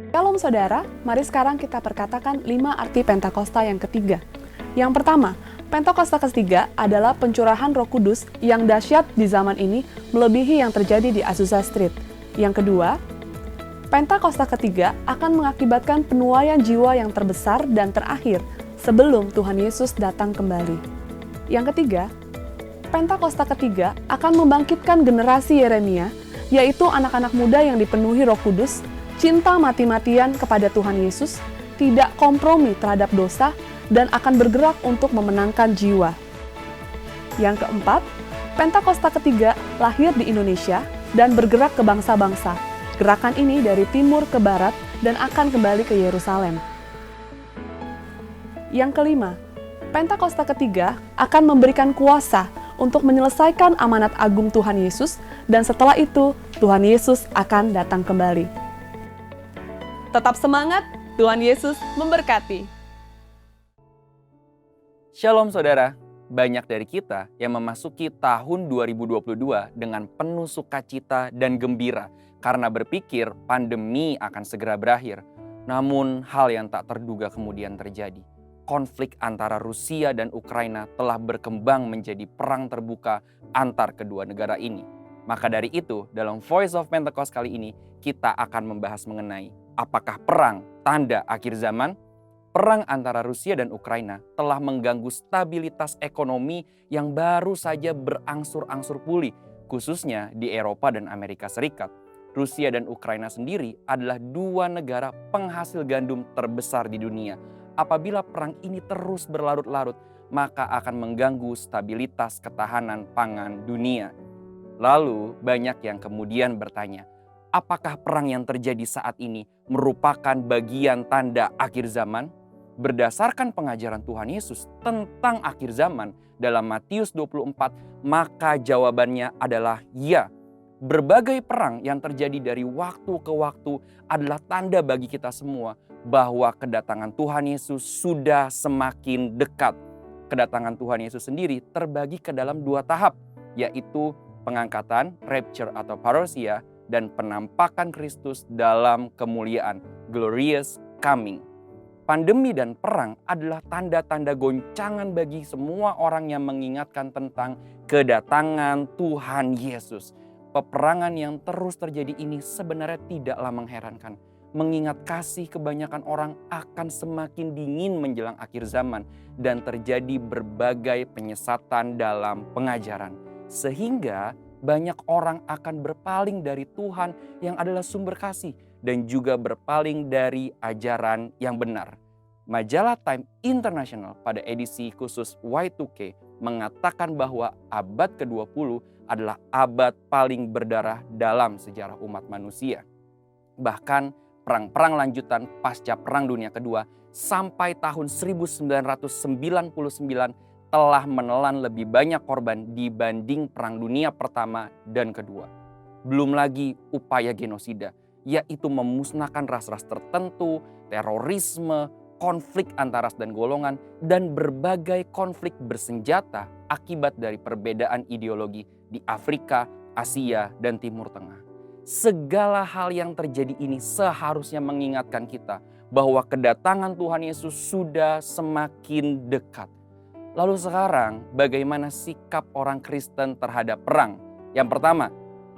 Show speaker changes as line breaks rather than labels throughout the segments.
Shalom saudara, mari sekarang kita perkatakan 5 arti Pentakosta yang ketiga. Yang pertama, Pentakosta ketiga adalah pencurahan Roh Kudus yang dahsyat di zaman ini melebihi yang terjadi di Azusa Street. Yang kedua, Pentakosta ketiga akan mengakibatkan penuaian jiwa yang terbesar dan terakhir sebelum Tuhan Yesus datang kembali. Yang ketiga, Pentakosta ketiga akan membangkitkan generasi Yeremia, yaitu anak-anak muda yang dipenuhi Roh Kudus, cinta mati-matian kepada Tuhan Yesus, tidak kompromi terhadap dosa, dan akan bergerak untuk memenangkan jiwa. Yang keempat, Pentakosta ketiga lahir di Indonesia dan bergerak ke bangsa-bangsa. Gerakan ini dari timur ke barat dan akan kembali ke Yerusalem. Yang kelima, Pentakosta ketiga akan memberikan kuasa untuk menyelesaikan amanat agung Tuhan Yesus, dan setelah itu Tuhan Yesus akan datang kembali. Tetap semangat, Tuhan Yesus memberkati.
Shalom saudara, banyak dari kita yang memasuki tahun 2022 dengan penuh sukacita dan gembira karena berpikir pandemi akan segera berakhir. Namun hal yang tak terduga kemudian terjadi. Konflik antara Rusia dan Ukraina telah berkembang menjadi perang terbuka antar kedua negara ini. Maka dari itu, dalam Voice of Pentecost kali ini, kita akan membahas mengenai apakah perang tanda akhir zaman? Perang antara Rusia dan Ukraina telah mengganggu stabilitas ekonomi yang baru saja berangsur-angsur pulih, khususnya di Eropa dan Amerika Serikat. Rusia dan Ukraina sendiri adalah dua negara penghasil gandum terbesar di dunia. Apabila perang ini terus berlarut-larut, maka akan mengganggu stabilitas ketahanan pangan dunia. Lalu banyak yang kemudian bertanya, apakah perang yang terjadi saat ini merupakan bagian tanda akhir zaman? Berdasarkan pengajaran Tuhan Yesus tentang akhir zaman dalam Matius 24, maka jawabannya adalah ya. Berbagai perang yang terjadi dari waktu ke waktu adalah tanda bagi kita semua bahwa kedatangan Tuhan Yesus sudah semakin dekat. Kedatangan Tuhan Yesus sendiri terbagi ke dalam 2 tahap, yaitu pengangkatan, rapture atau parousia, dan penampakan Kristus dalam kemuliaan, glorious coming. Pandemi dan perang adalah tanda-tanda goncangan bagi semua orang yang mengingatkan tentang kedatangan Tuhan Yesus. Peperangan yang terus terjadi ini sebenarnya tidaklah mengherankan, mengingat kasih kebanyakan orang akan semakin dingin menjelang akhir zaman dan terjadi berbagai penyesatan dalam pengajaran. Sehingga banyak orang akan berpaling dari Tuhan yang adalah sumber kasih dan juga berpaling dari ajaran yang benar. Majalah Time International pada edisi khusus Y2K mengatakan bahwa abad ke-20 adalah abad paling berdarah dalam sejarah umat manusia. Bahkan perang-perang lanjutan pasca Perang Dunia Kedua sampai tahun 1999 telah menelan lebih banyak korban dibanding Perang Dunia Pertama dan Kedua. Belum lagi upaya genosida, yaitu memusnahkan ras-ras tertentu, terorisme, konflik antar ras dan golongan, dan berbagai konflik bersenjata akibat dari perbedaan ideologi di Afrika, Asia, dan Timur Tengah. Segala hal yang terjadi ini seharusnya mengingatkan kita bahwa kedatangan Tuhan Yesus sudah semakin dekat. Lalu sekarang bagaimana sikap orang Kristen terhadap perang? Yang pertama,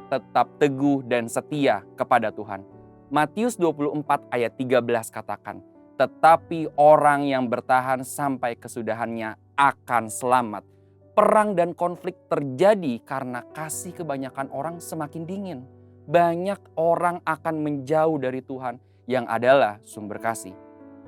tetap teguh dan setia kepada Tuhan. Matius 24 ayat 13 katakan, tetapi orang yang bertahan sampai kesudahannya akan selamat. Perang dan konflik terjadi karena kasih kebanyakan orang semakin dingin. Banyak orang akan menjauh dari Tuhan yang adalah sumber kasih.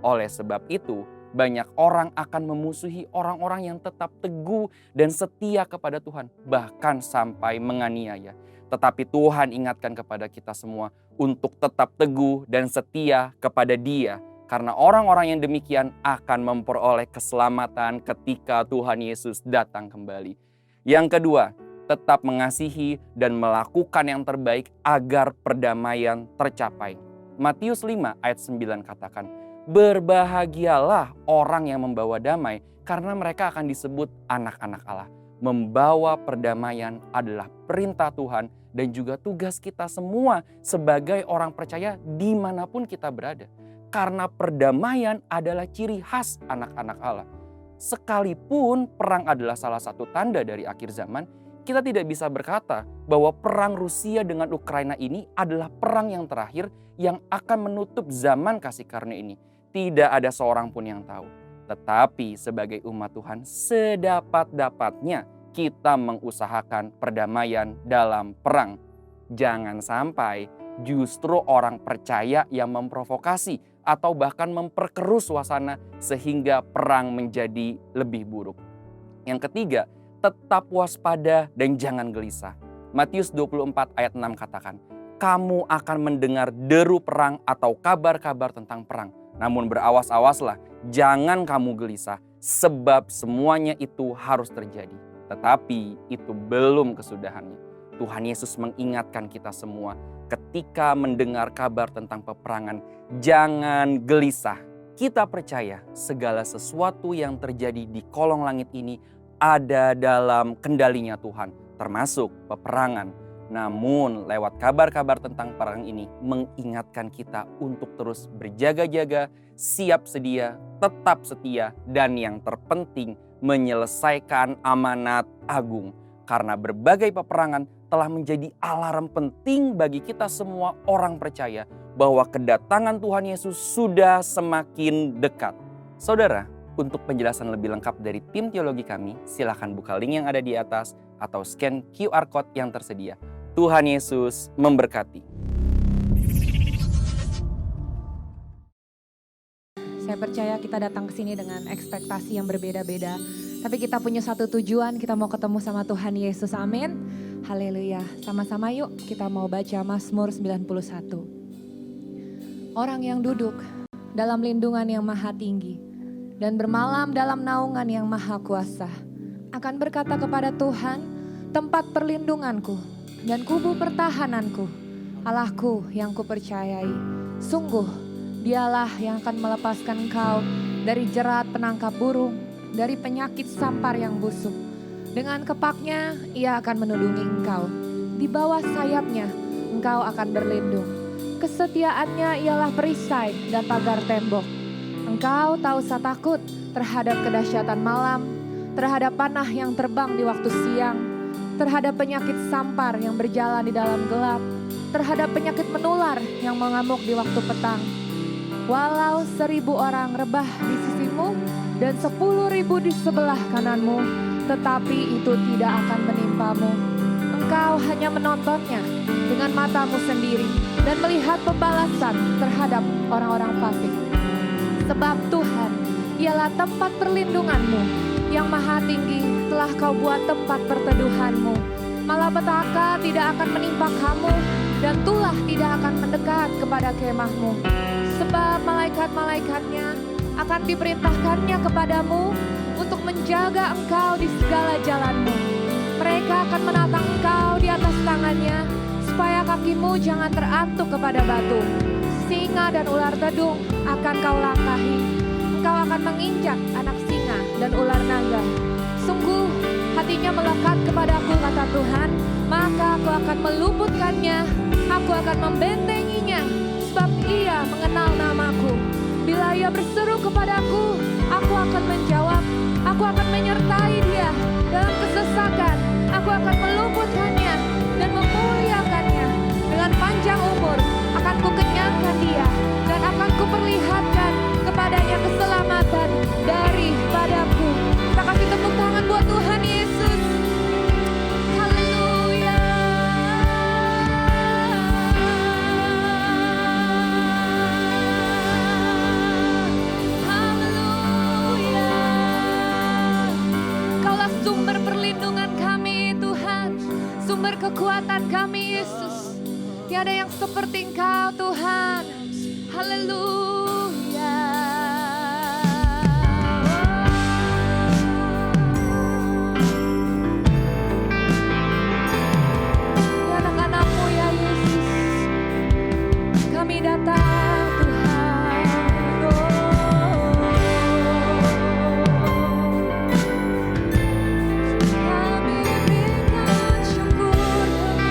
Oleh sebab itu, banyak orang akan memusuhi orang-orang yang tetap teguh dan setia kepada Tuhan, bahkan sampai menganiaya. Tetapi Tuhan ingatkan kepada kita semua untuk tetap teguh dan setia kepada Dia, karena orang-orang yang demikian akan memperoleh keselamatan ketika Tuhan Yesus datang kembali. Yang kedua, tetap mengasihi dan melakukan yang terbaik agar perdamaian tercapai. Matius 5 ayat 9 katakan, berbahagialah orang yang membawa damai karena mereka akan disebut anak-anak Allah. Membawa perdamaian adalah perintah Tuhan dan juga tugas kita semua sebagai orang percaya dimanapun kita berada. Karena perdamaian adalah ciri khas anak-anak Allah. Sekalipun perang adalah salah satu tanda dari akhir zaman, kita tidak bisa berkata bahwa perang Rusia dengan Ukraina ini adalah perang yang terakhir yang akan menutup zaman kasih karunia ini. Tidak ada seorang pun yang tahu. Tetapi sebagai umat Tuhan, sedapat-dapatnya kita mengusahakan perdamaian dalam perang. Jangan sampai justru orang percaya yang memprovokasi atau bahkan memperkeruh suasana sehingga perang menjadi lebih buruk. Yang ketiga, tetap waspada dan jangan gelisah. Matius 24 ayat 6 katakan, kamu akan mendengar deru perang atau kabar-kabar tentang perang. Namun berawas-awaslah, jangan kamu gelisah, sebab semuanya itu harus terjadi. Tetapi itu belum kesudahannya. Tuhan Yesus mengingatkan kita semua ketika mendengar kabar tentang peperangan, jangan gelisah. Kita percaya segala sesuatu yang terjadi di kolong langit ini ada dalam kendalinya Tuhan, termasuk peperangan. Namun lewat kabar-kabar tentang perang ini mengingatkan kita untuk terus berjaga-jaga, siap sedia, tetap setia, dan yang terpenting menyelesaikan amanat agung. Karena berbagai peperangan telah menjadi alarm penting bagi kita semua orang percaya bahwa kedatangan Tuhan Yesus sudah semakin dekat. Saudara, untuk penjelasan lebih lengkap dari tim teologi kami, silakan buka link yang ada di atas atau scan QR Code yang tersedia. Tuhan Yesus memberkati.
Saya percaya kita datang ke sini dengan ekspektasi yang berbeda-beda. Tapi kita punya satu tujuan, kita mau ketemu sama Tuhan Yesus, amin. Haleluya, sama-sama yuk kita mau baca Mazmur 91. Orang yang duduk dalam lindungan yang maha tinggi dan bermalam dalam naungan yang maha kuasa akan berkata kepada Tuhan, tempat perlindunganku dan kubu pertahananku, Allahku yang kupercayai. Sungguh dialah yang akan melepaskan engkau dari jerat penangkap burung, dari penyakit sampar yang busuk. Dengan kepaknya ia akan menulungi engkau. Di bawah sayapnya engkau akan berlindung. Kesetiaannya ialah perisai dan pagar tembok. Engkau tak usah takut terhadap kedahsyatan malam, terhadap panah yang terbang di waktu siang, terhadap penyakit sampar yang berjalan di dalam gelap, terhadap penyakit menular yang mengamuk di waktu petang. Walau 1.000 orang rebah di sisimu dan 10.000 di sebelah kananmu, tetapi itu tidak akan menimpamu. Engkau hanya menontonnya dengan matamu sendiri dan melihat pembalasan terhadap orang-orang fasik. Sebab Tuhan ialah tempat perlindunganmu, yang maha tinggi telah kau buat tempat perteduhanmu. Malapetaka tidak akan menimpa kamu dan tulah tidak akan mendekat kepada kemahmu. Sebab malaikat-malaikatnya akan diperintahkannya kepadamu untuk menjaga engkau di segala jalanmu. Mereka akan menatang engkau di atas tangannya, supaya kakimu jangan terantuk kepada batu. Singa dan ular tedung akan kau langkahi. Engkau akan menginjak anak singa dan ular naga. Sungguh hatinya melekat kepadaku, kata Tuhan, maka aku akan meluputkannya, aku akan membentenginya, sebab ia mengenal namaku. Bila ia berseru kepadaku, aku akan menjawab, aku akan menyertai dia dalam kesesakan, aku akan meluputkannya dan memuliakannya. Dengan panjang umur akan kukenyangkan dia dan akan kuperlihatkan kepadanya keselamatan daripadaku. Kita kasih tepuk tangan buat Tuhan Yesus. Haleluya. Haleluya. Kaulah sumber perlindungan kami Tuhan, sumber kekuatan kami Yesus. Tiada yang seperti Engkau Tuhan. Haleluya. Ya anak-anak-Mu ya Yesus, kami datang Tuhan. Kami berikan syukur demi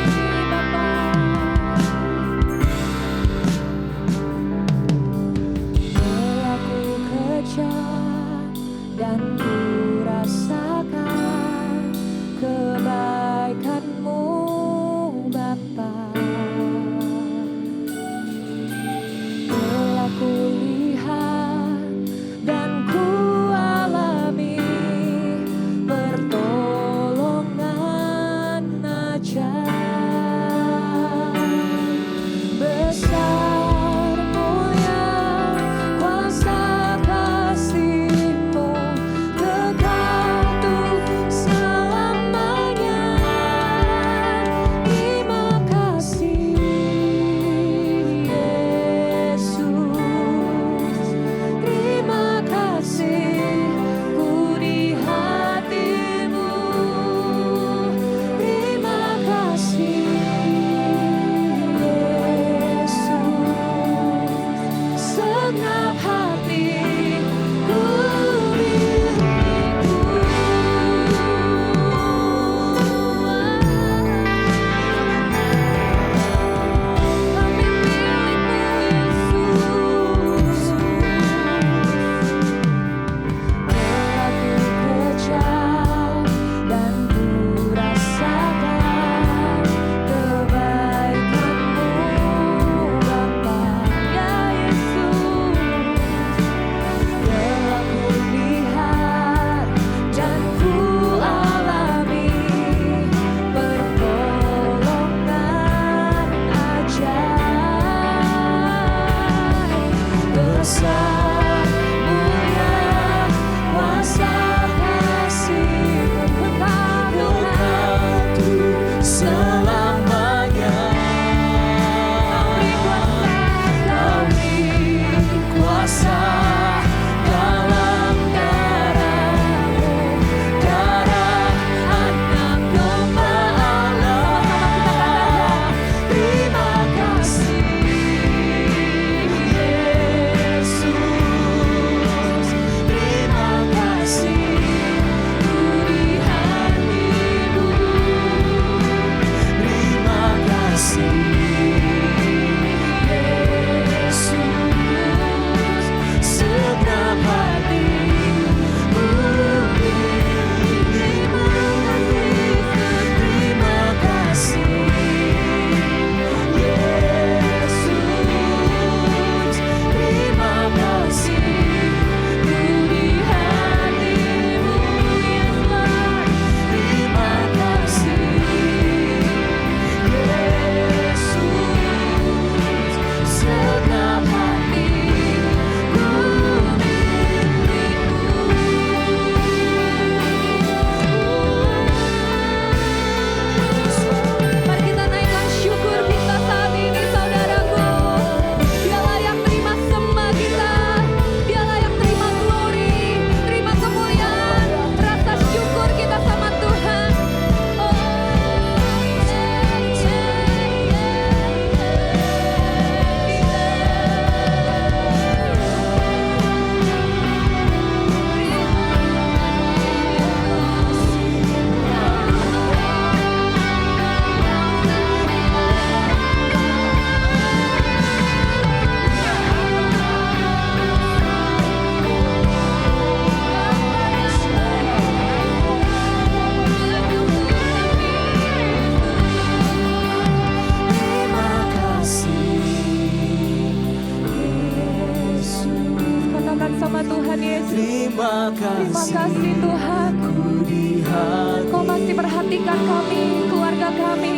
Tuhan Yesus.
Terima
Terima
kasih.
kasih Tuhan.
Ku di hati.
Kau masih perhatikan kami, keluarga kami,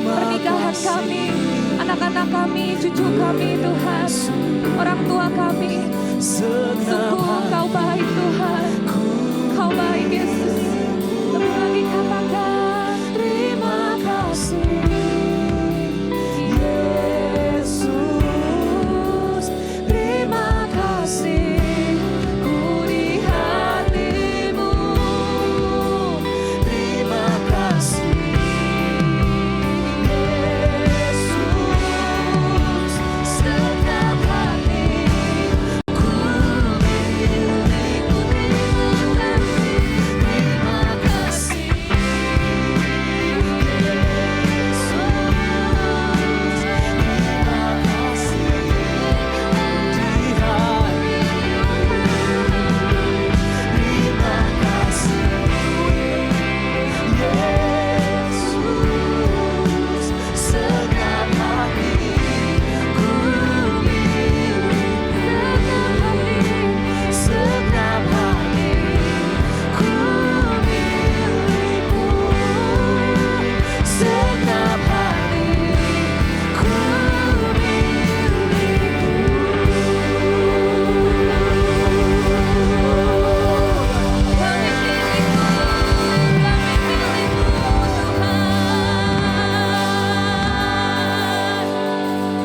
pernikahan kami, anak-anak kami, cucu kami Tuhan, orang tua kami. Sungguh Kau baik Tuhan, Kau baik Yesus. Lebih lagi katakan terima kasih Yesus, terima kasih. Ku di hatimu, terima kasih Yesus, segenap hati ku milikmu. Terima kasih Yesus, terima kasih di hati. Terima kasih Yesus, segenap hati ku milikmu. Segenap hati ku milikmu. Segenap hati ku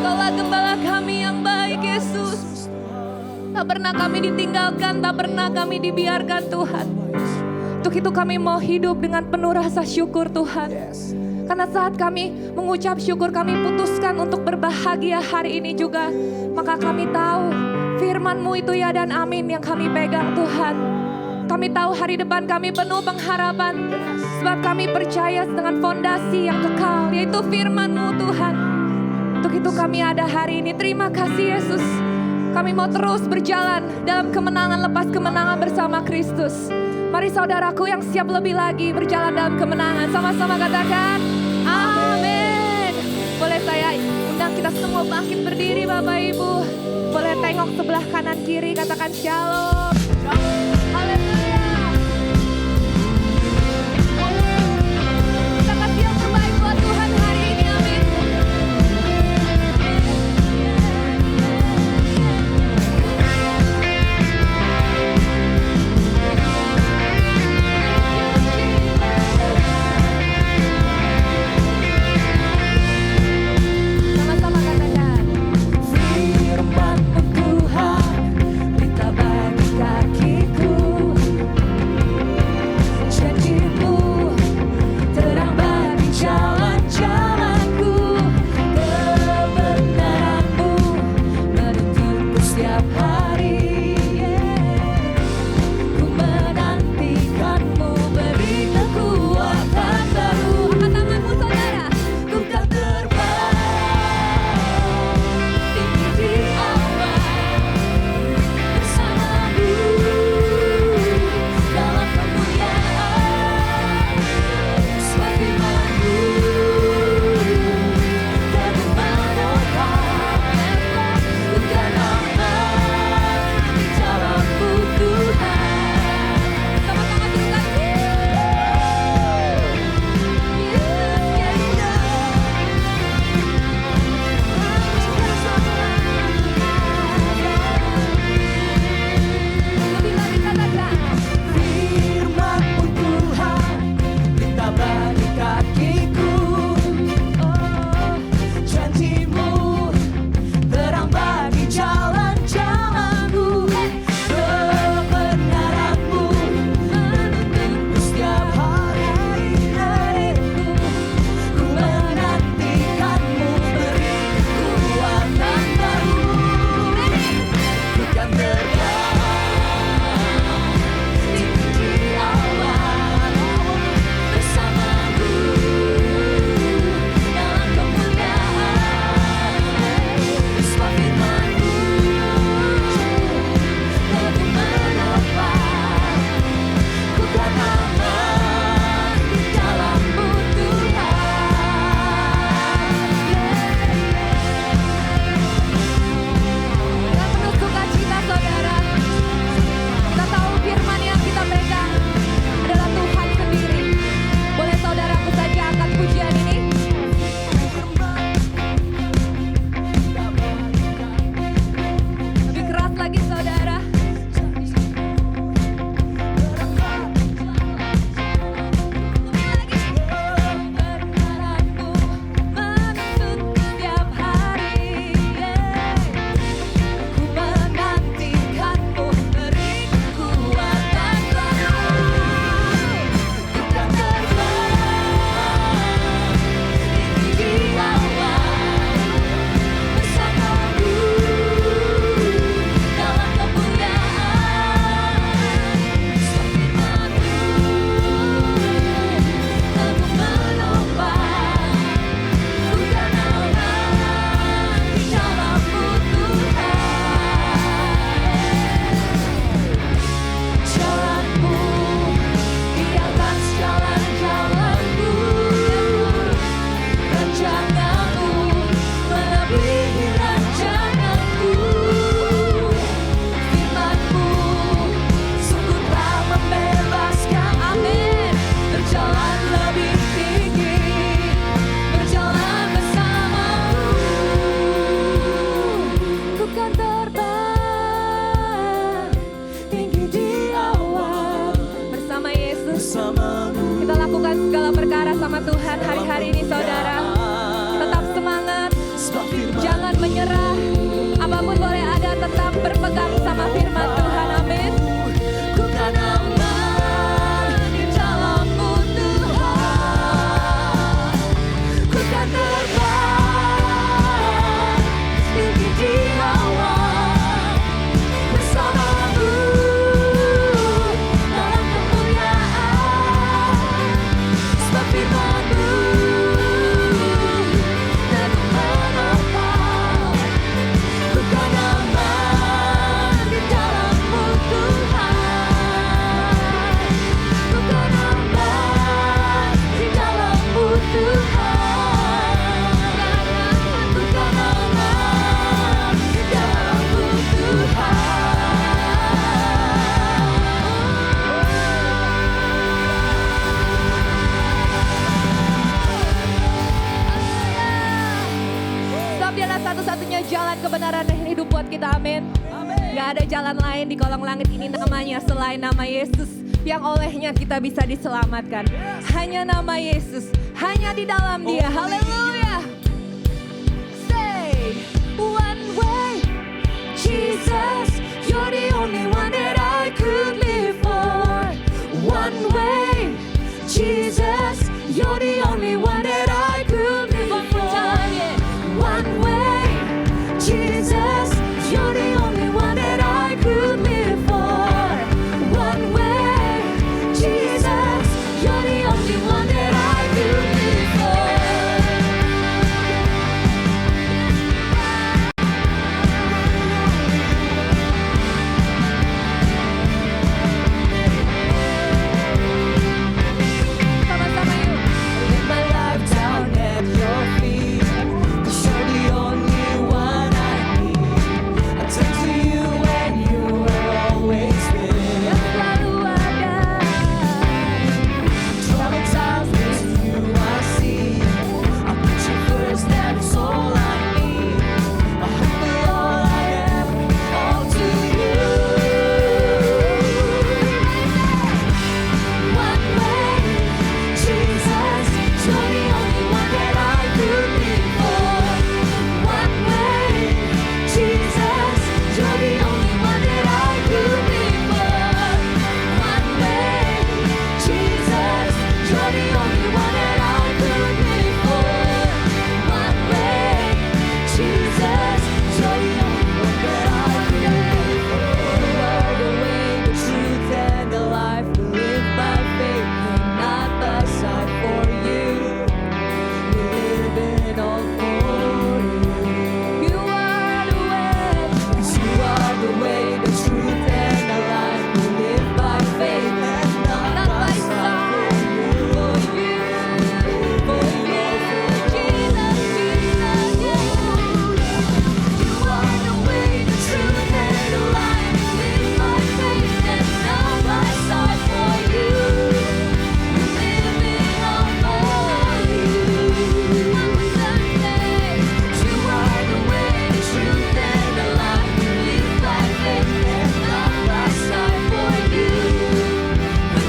Kaulah gembala kami yang baik Yesus. Tak pernah kami ditinggalkan, tak pernah kami dibiarkan Tuhan. Untuk itu kami mau hidup dengan penuh rasa syukur Tuhan. Karena saat kami mengucap syukur, kami putuskan untuk berbahagia hari ini juga. Maka kami tahu firman-Mu itu ya dan amin yang kami pegang Tuhan. Kami tahu hari depan kami penuh pengharapan. Sebab kami percaya dengan fondasi yang kekal, yaitu firman-Mu Tuhan. Untuk itu kami ada hari ini. Terima kasih Yesus. Kami mau terus berjalan dalam kemenangan lepas kemenangan bersama Kristus. Mari saudaraku yang siap lebih lagi berjalan dalam kemenangan. Sama-sama katakan amin. Boleh saya undang kita semua bangkit berdiri Bapak Ibu. Boleh tengok sebelah kanan kiri, katakan shalom. Haleluya. Kita kasih yang terbaik buat Tuhan hari ini, amin. Sama-sama katakan firman-Mu Tuhan, berita bagi kakiku. menyerah. Apapun boleh ada, tetap berpegang sama firman Tuhan. Amin. Ku kan aman di dalam-Mu Tuhan. Ku kan terbang tinggi di awan bersama-Mu dalam kemuliaan. Sebab firman-Mu teguh menopang. Ku kan aman di dalam-Mu Tuhan. Ku kan aman di dalam-Mu Tuhan. Ku kan aman di dalam-Mu Tuhan. Sebab dialah satu-satunya jalan kebenaran dan hidup buat kita, amin. Gak ada jalan lain di kolong langit ini namanya selain nama Yesus, yang olehnya kita bisa diselamatkan. Hanya nama Yesus, hanya di dalam Dia. Haleluya. Say one way, Jesus, you're the only one that I could live for. One way, Jesus, you're the only one that I could live for. One way, Jesus, you're the only one that I could live for. One way, Jesus, you're the only one that I could live for. Sama-sama yuk. Lay my life down at your feet. 'Cause you're the only one I need. I turn to you and you will always be. Yang selalu ada. Troubled times with you I see. I put you first, that's all I need. I humble all I am, all to you. One way, Jesus, you're the only one that I could live for. One way, Jesus, you're the only one that I could live for. One way, Jesus, you're the only one that I could live for. One way, Jesus, you're the only one that I could live for. You are the way, the truth, and the life. We live by faith and not by sight. For you, we live in all for you. You are the way, 'cause you are the way, the truth, and the life. We live by faith and not by sight. For you, Jesus, Jesus, you are the way, the truth, and the life. We live by faith and not by sight. For you, we live in all for you. You are the way, the truth, and the life. We live by faith and not by sight. For you,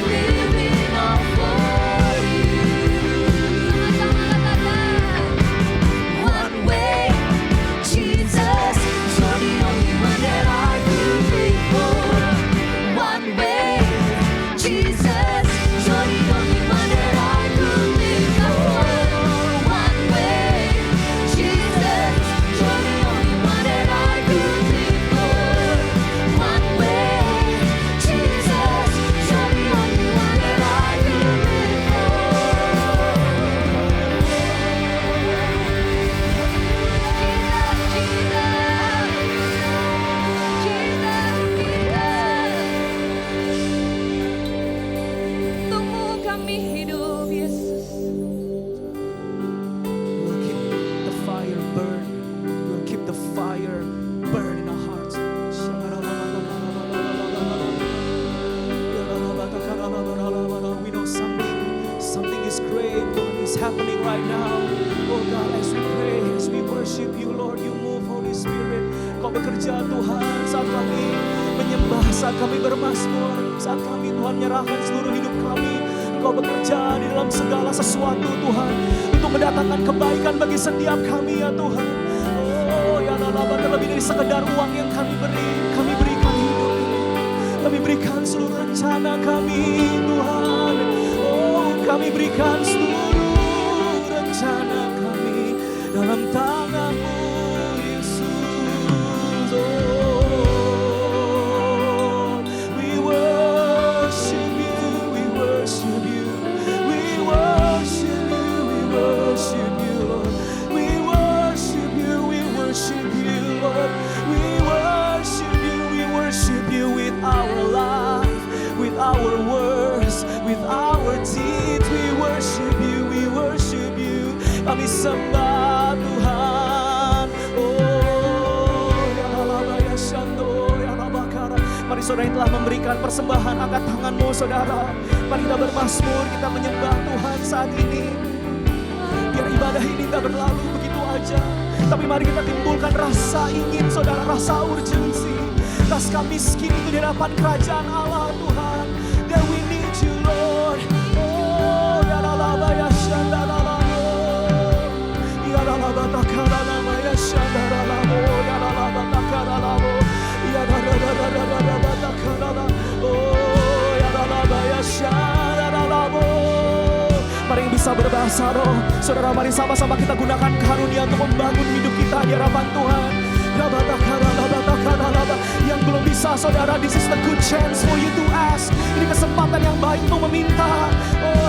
we live in all for you. One way, Jesus, you're the only one that I could live for. One way, Jesus, you're the only one that I could live for. One way, Jesus, you're the only one that I could live for. One way, Jesus, you're the only one that I could live Untukmu kami hidup, Yesus.
We'll keep the fire burn. We'll keep the fire burn in our hearts. We know something is great, Lord, is happening right now. Oh God, as we pray, as we worship you, Lord, you move, Holy Spirit. Kau bekerja, Tuhan, saat kami menyembah, saat kami bermasmur, saat kami, Tuhan, menyerahkan seluruh hidup kami. Engkau bekerja di dalam segala sesuatu, Tuhan, untuk mendatangkan kebaikan bagi setiap kami, ya Tuhan. Oh ya dari sekedar uang yang kami berikan hidup ini. Kami berikan seluruh rencana kami, Tuhan. Oh, kami berikan seluruh rencana kami dalam tangan-Mu, Yesus. Oh, we worship You, we worship You, we worship You, we worship You, Lord. We worship You, we worship You, Lord. We worship You with our life, with our words, with our deeds. We worship You, we worship You. Kami sembah Tuhan. Oh, ya Allah, ya Shando, ya Labakara. Mari saudara yang telah memberikan persembahan, angkat tanganmu saudara. Mari kita bermazmur, kita menyembah Tuhan saat ini. Biar ibadah ini tak berlalu begitu aja, tapi mari kita timbulkan rasa ingin saudara, rasa urgensi, rasa miskin itu di hadapan kerajaan Allah Tuhan. That we need You, Lord. Oh, ya lalaba ya shandaralamo, ya lalaba takaralamo, ya shandaralamo, ya lalaba takaralamo, ya lalaba takaralamo, oh, ya lalaba ya shandaralamo. Mari yang bisa berbahasa roh, saudara, mari sama-sama kita gunakan karunia untuk membangun hidup kita di hadapan Tuhan. Yang belum bisa saudara, this is the good chance for you to ask. Ini kesempatan yang baik untuk meminta. Oh,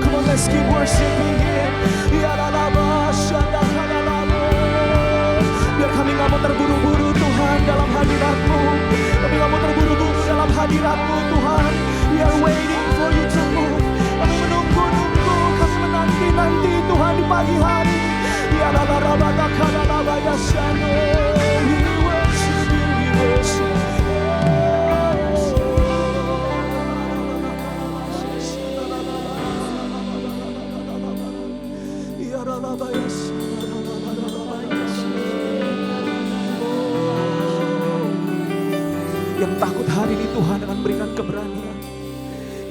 come on, let's keep worshiping Him. Biar kami gak mau terburu-buru Tuhan dalam hadirat-Mu, tapi gak mau terburu-buru dalam hadirat-Mu Tuhan. We are waiting for You to move. Kami menunggu-nunggu, kami menanti-nanti Tuhan di pagi hari. We worship You, we worship You. Yang takut hari ini Tuhan akan berikan keberanian.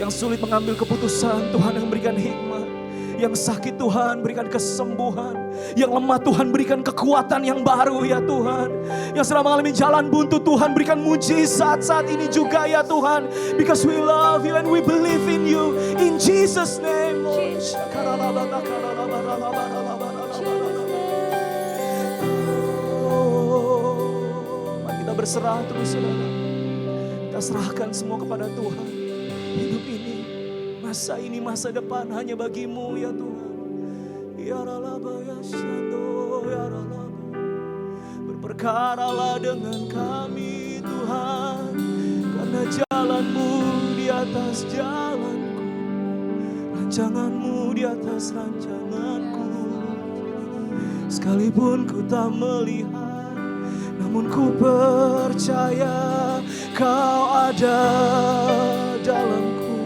Yang sulit mengambil keputusan Tuhan akan berikan hikmat. Yang sakit Tuhan berikan kesembuhan. Yang lemah Tuhan berikan kekuatan yang baru ya Tuhan. Yang sedang mengalami jalan buntu Tuhan berikan mujizat saat ini juga ya Tuhan. Because we love You and we believe in You. In Jesus' name, Lord. Mari kita berserah terus saudara. Kita serahkan semua kepada Tuhan. Hidup ini, masa ini, masa depan hanya bagi-Mu ya Tuhan. Ya Ralaba ya Shando, ya Ralaba. Berperkaralah dengan kami Tuhan, karena jalan-Mu di atas jalanku, rancangan-Mu di atas rancanganku. Sekalipun ku tak melihat, namun ku percaya Kau ada dalamku,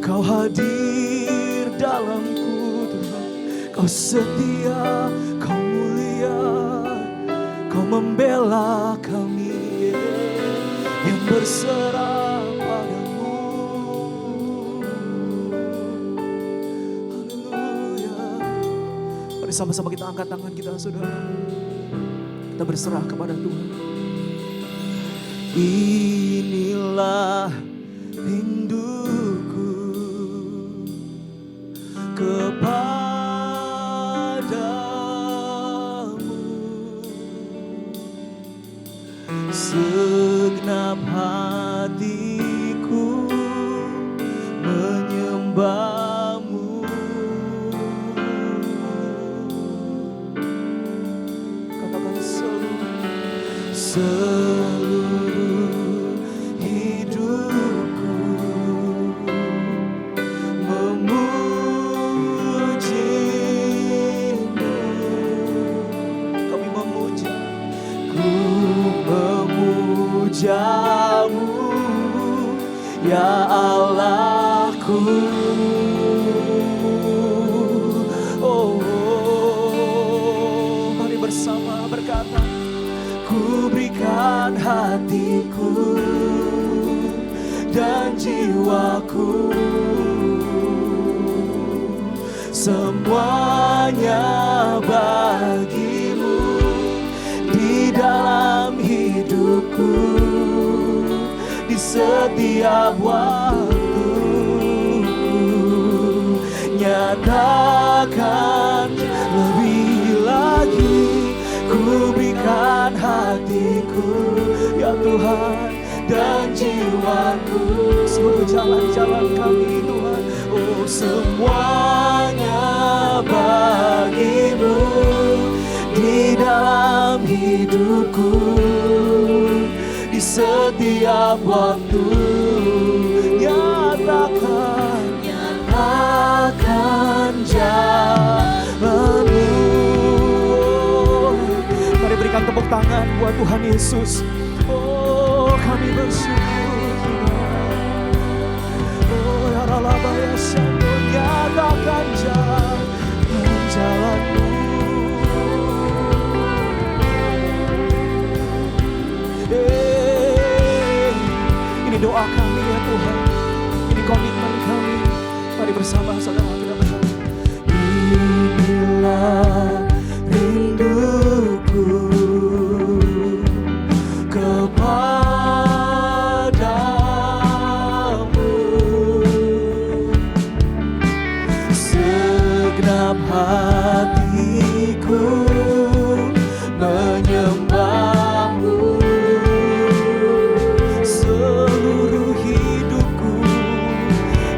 Kau hadir dalamku Tuhan. Kau setia, Kau mulia, Kau membela kami yang berserah padamu. Haleluya. Mari sama-sama kita angkat tangan kita saudara. Kita berserah kepada Tuhan. Inilah rinduku kepadamu, segenap hatiku menyembah-Mu. Katakan seluruh seluruh hidupku memujimu. Kami memuja, ku memujamu, ya Allahku. Oh, mari bersama berkata, ku berikan hatiku dan jiwaku, semuanya bagimu di dalam hidupku, di setiap waktu. Nyatakan lebih lagi, ku berikan hatiku, ya Tuhan, dan jiwaku, seluruh jalan-jalan kami Tuhan. Oh, semuanya bagimu di dalam hidupku, di setiap waktu. Nyatakan jalanmu. Mari berikan tepuk tangan buat Tuhan Yesus. Oh, kami bersyukur. Oh, ya Allah, nyatakan jalanmu. Ini doa kami ya Tuhan, ini komitmen kami. Mari bersama saudara kita bersama. Inilah rinduku kepadamu, segenap hatiku menyembahmu, seluruh hidupku.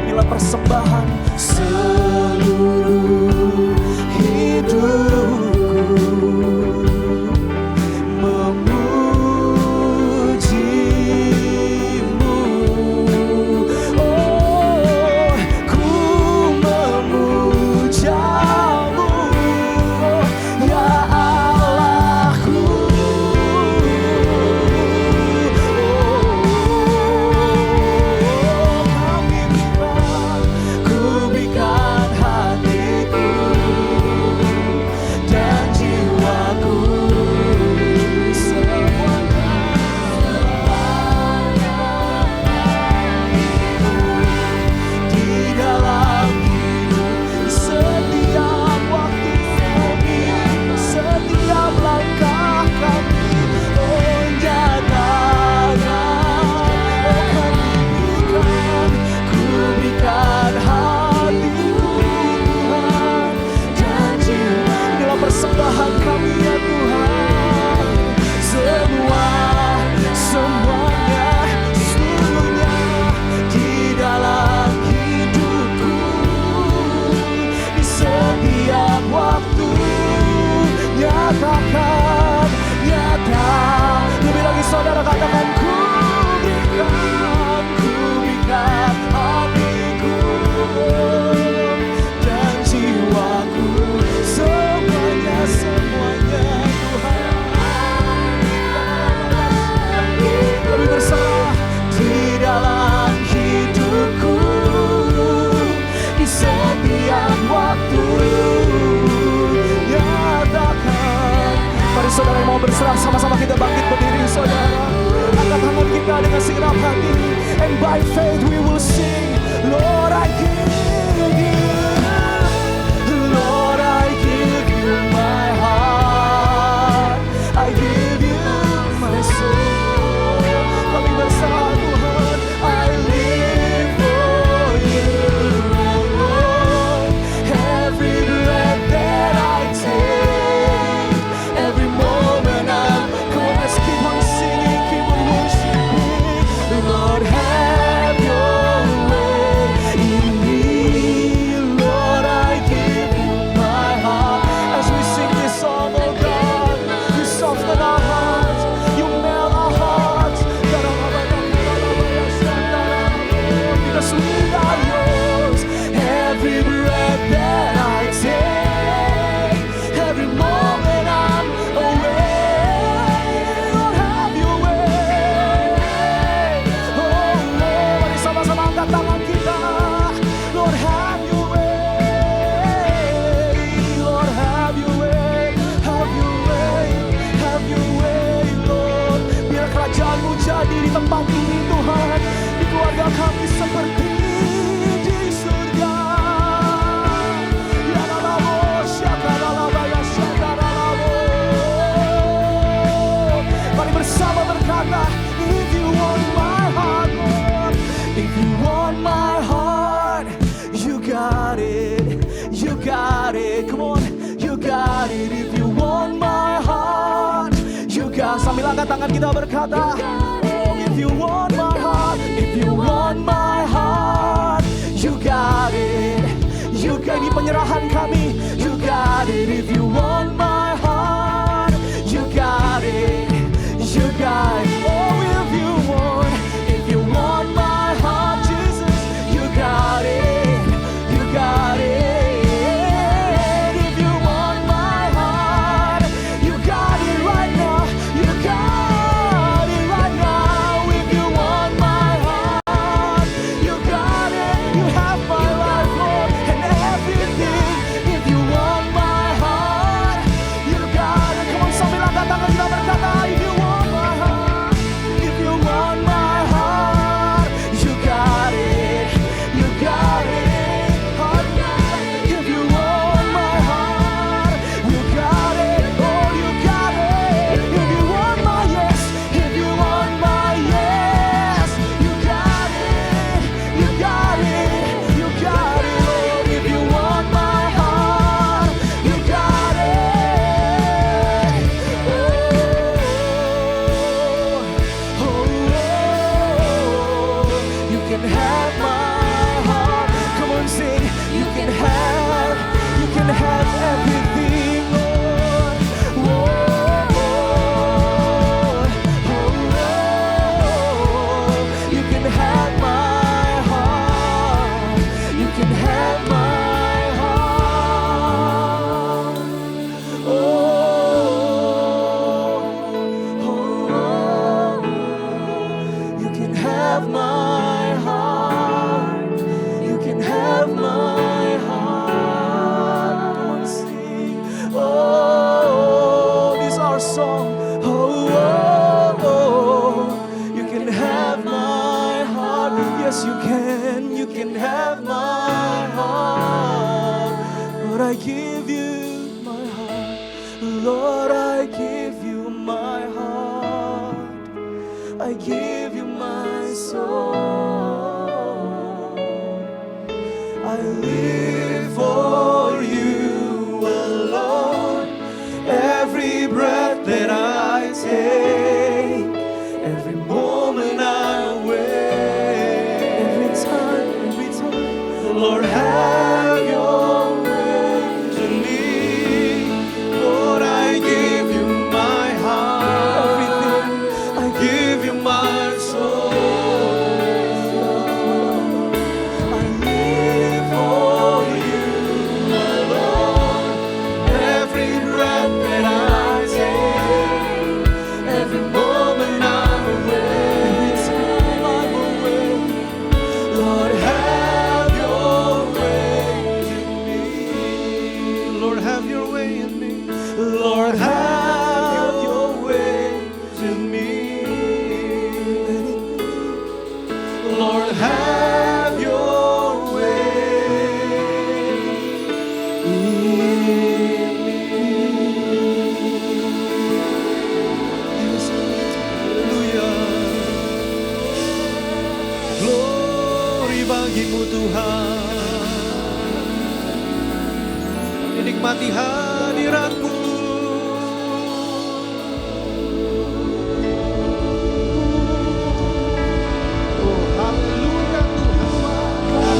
Inilah persembahan seluruh hidupku, memujimu. Oh, ku memujamu, ya Allahku. Ku berikan hatiku dan jiwaku, semuanya di dalam hidup, setiap waktu kami, setiap langkah kami. Oh, nyatakan, oh ku berikan hatiku Tuhan dan jiwa. Inilah persembahan kami ya Tuhan. Semuanya, seluruhnya di dalam hidupku, di setiap waktu. Nyatakan, lebih lagi saudara katakan, ku berikan hatiku dan jiwaku, semuanya Tuhan. Kami berserah di dalam hidupku, di setiap waktu. Nyatakan. Mari saudara yang mau berserah, sama-sama kita bangkit berdiri saudara. Angkat tangan kita dengan segenap hati. And by faith we will sing, Lord I give you, Lord I give you my heart, I give you my soul. Kami berserah Tuhan, I live for you alone. Every breath that I take, every moment I'm, come on, let's keep on singing, keep on worshiping. Lord, have your way in me. di tempat ini Tuhan, di keluarga kami seperti di surga. Ya lalabo, syakaralaba, ya syakaralabo. Mari bersama berkata, if you want my heart, Lord, if you want my heart, you got it, you got it. Come on, you got it. If you want my heart, you got. Sambil angkat tangan kita berkata, oh, if you want my heart, if you want my heart, you got it, you got. Ini penyerahan kami, you got it. If you want my heart, you got it, you got it. Oh, if you want my heart, Jesus, you got it, you got it. If you want my heart, you got it right now, you got it right now. If you want my heart, you got it, you have my life, Lord, and everything. If you want my heart, you got it. Come on, sambil angkat tangan kita berkata, if you want my heart, if you want my heart, you got it, you got it. If you want my heart, you got it, oh, you got it. If you want my yes, if you want my yes, you got it, you got it, you got it, Lord. If you want my heart, you got it. You can have my heart. Come on, sing. You can have everything, Lord. You can have my heart. You can have my heart. You can have my heart. You can have my heart. Come on, sing. Oh, this is our song. You can have my heart. Yes, you can. You can have my heart. Lord, I give you my heart. Lord, I give you my heart. I give you my soul. I live for you alone. Every breath that I take, every moment I wait, every time, Lord, have your way to me. Lord, I give you my heart, everything. I give you my soul. I live for you alone. Every breath that I take, every moment I'm away, every time I'm away. Lord, have your way in me. Lord, have your way in me. Lord, have your way to me. Lord, have your way in me. Yes, haleluya. Glory bagimu Tuhan. Menikmati hadirat-Mu. Oh, haleluya Tuhan.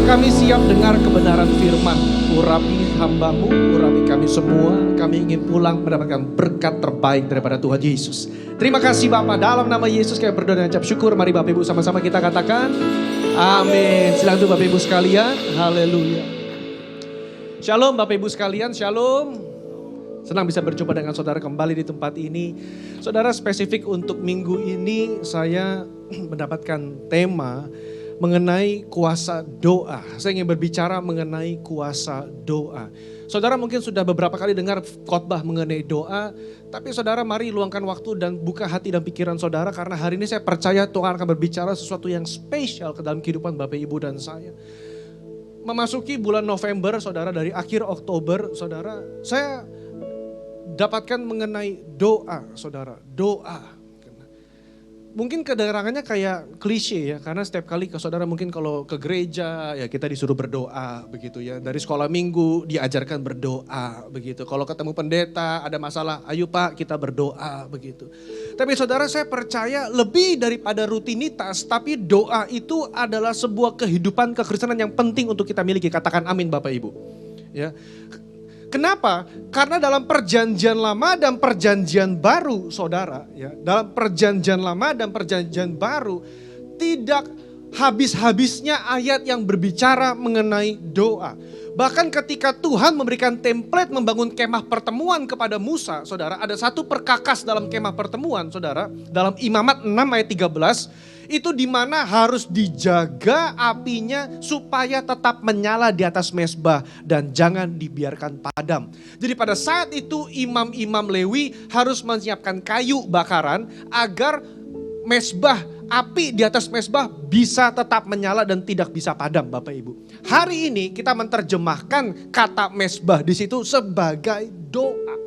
Kami siap dengar kebenaran firman. Urapi hamba-Mu, urapi kami semua. Kami ingin pulang mendapatkan berkat terbaik daripada Tuhan Yesus. Terima kasih Bapak, dalam nama Yesus kami berdoa dan ucap syukur. Mari Bapak Ibu sama-sama kita katakan amin. Silakan tuh Bapak Ibu sekalian. Haleluya. Shalom Bapak Ibu sekalian, shalom. Senang bisa berjumpa dengan saudara kembali di tempat ini. Saudara, spesifik untuk minggu ini saya mendapatkan tema mengenai kuasa doa. Saya ingin berbicara mengenai kuasa doa. Saudara mungkin sudah beberapa kali dengar khotbah mengenai doa, tapi saudara mari luangkan waktu dan buka hati dan pikiran saudara, karena hari ini saya percaya Tuhan akan berbicara sesuatu yang spesial ke dalam kehidupan Bapak Ibu dan saya. Memasuki bulan November saudara, dari akhir Oktober saudara, saya dapatkan mengenai doa saudara, doa. Mungkin kedengarannya kayak klise ya, karena setiap kali ke saudara mungkin kalau ke gereja ya kita disuruh berdoa begitu ya. Dari sekolah minggu diajarkan berdoa begitu. Kalau ketemu pendeta ada masalah, ayo Pak kita berdoa begitu. Tapi saudara, saya percaya lebih daripada rutinitas, tapi doa itu adalah sebuah kehidupan kekristenan yang penting untuk kita miliki. Katakan amin Bapak Ibu. Ya. Kenapa? Karena dalam perjanjian lama dan perjanjian baru saudara, ya, dalam perjanjian lama dan perjanjian baru tidak habis-habisnya ayat yang berbicara mengenai doa. Bahkan ketika Tuhan memberikan template membangun kemah pertemuan kepada Musa, saudara, ada satu perkakas dalam kemah pertemuan, saudara, dalam Imamat 6 ayat 13, itu dimana harus dijaga apinya supaya tetap menyala di atas mezbah dan jangan dibiarkan padam. Jadi pada saat itu imam-imam Lewi harus menyiapkan kayu bakaran agar mezbah, api di atas mezbah bisa tetap menyala dan tidak bisa padam Bapak Ibu. Hari ini kita menerjemahkan kata mezbah di situ sebagai doa.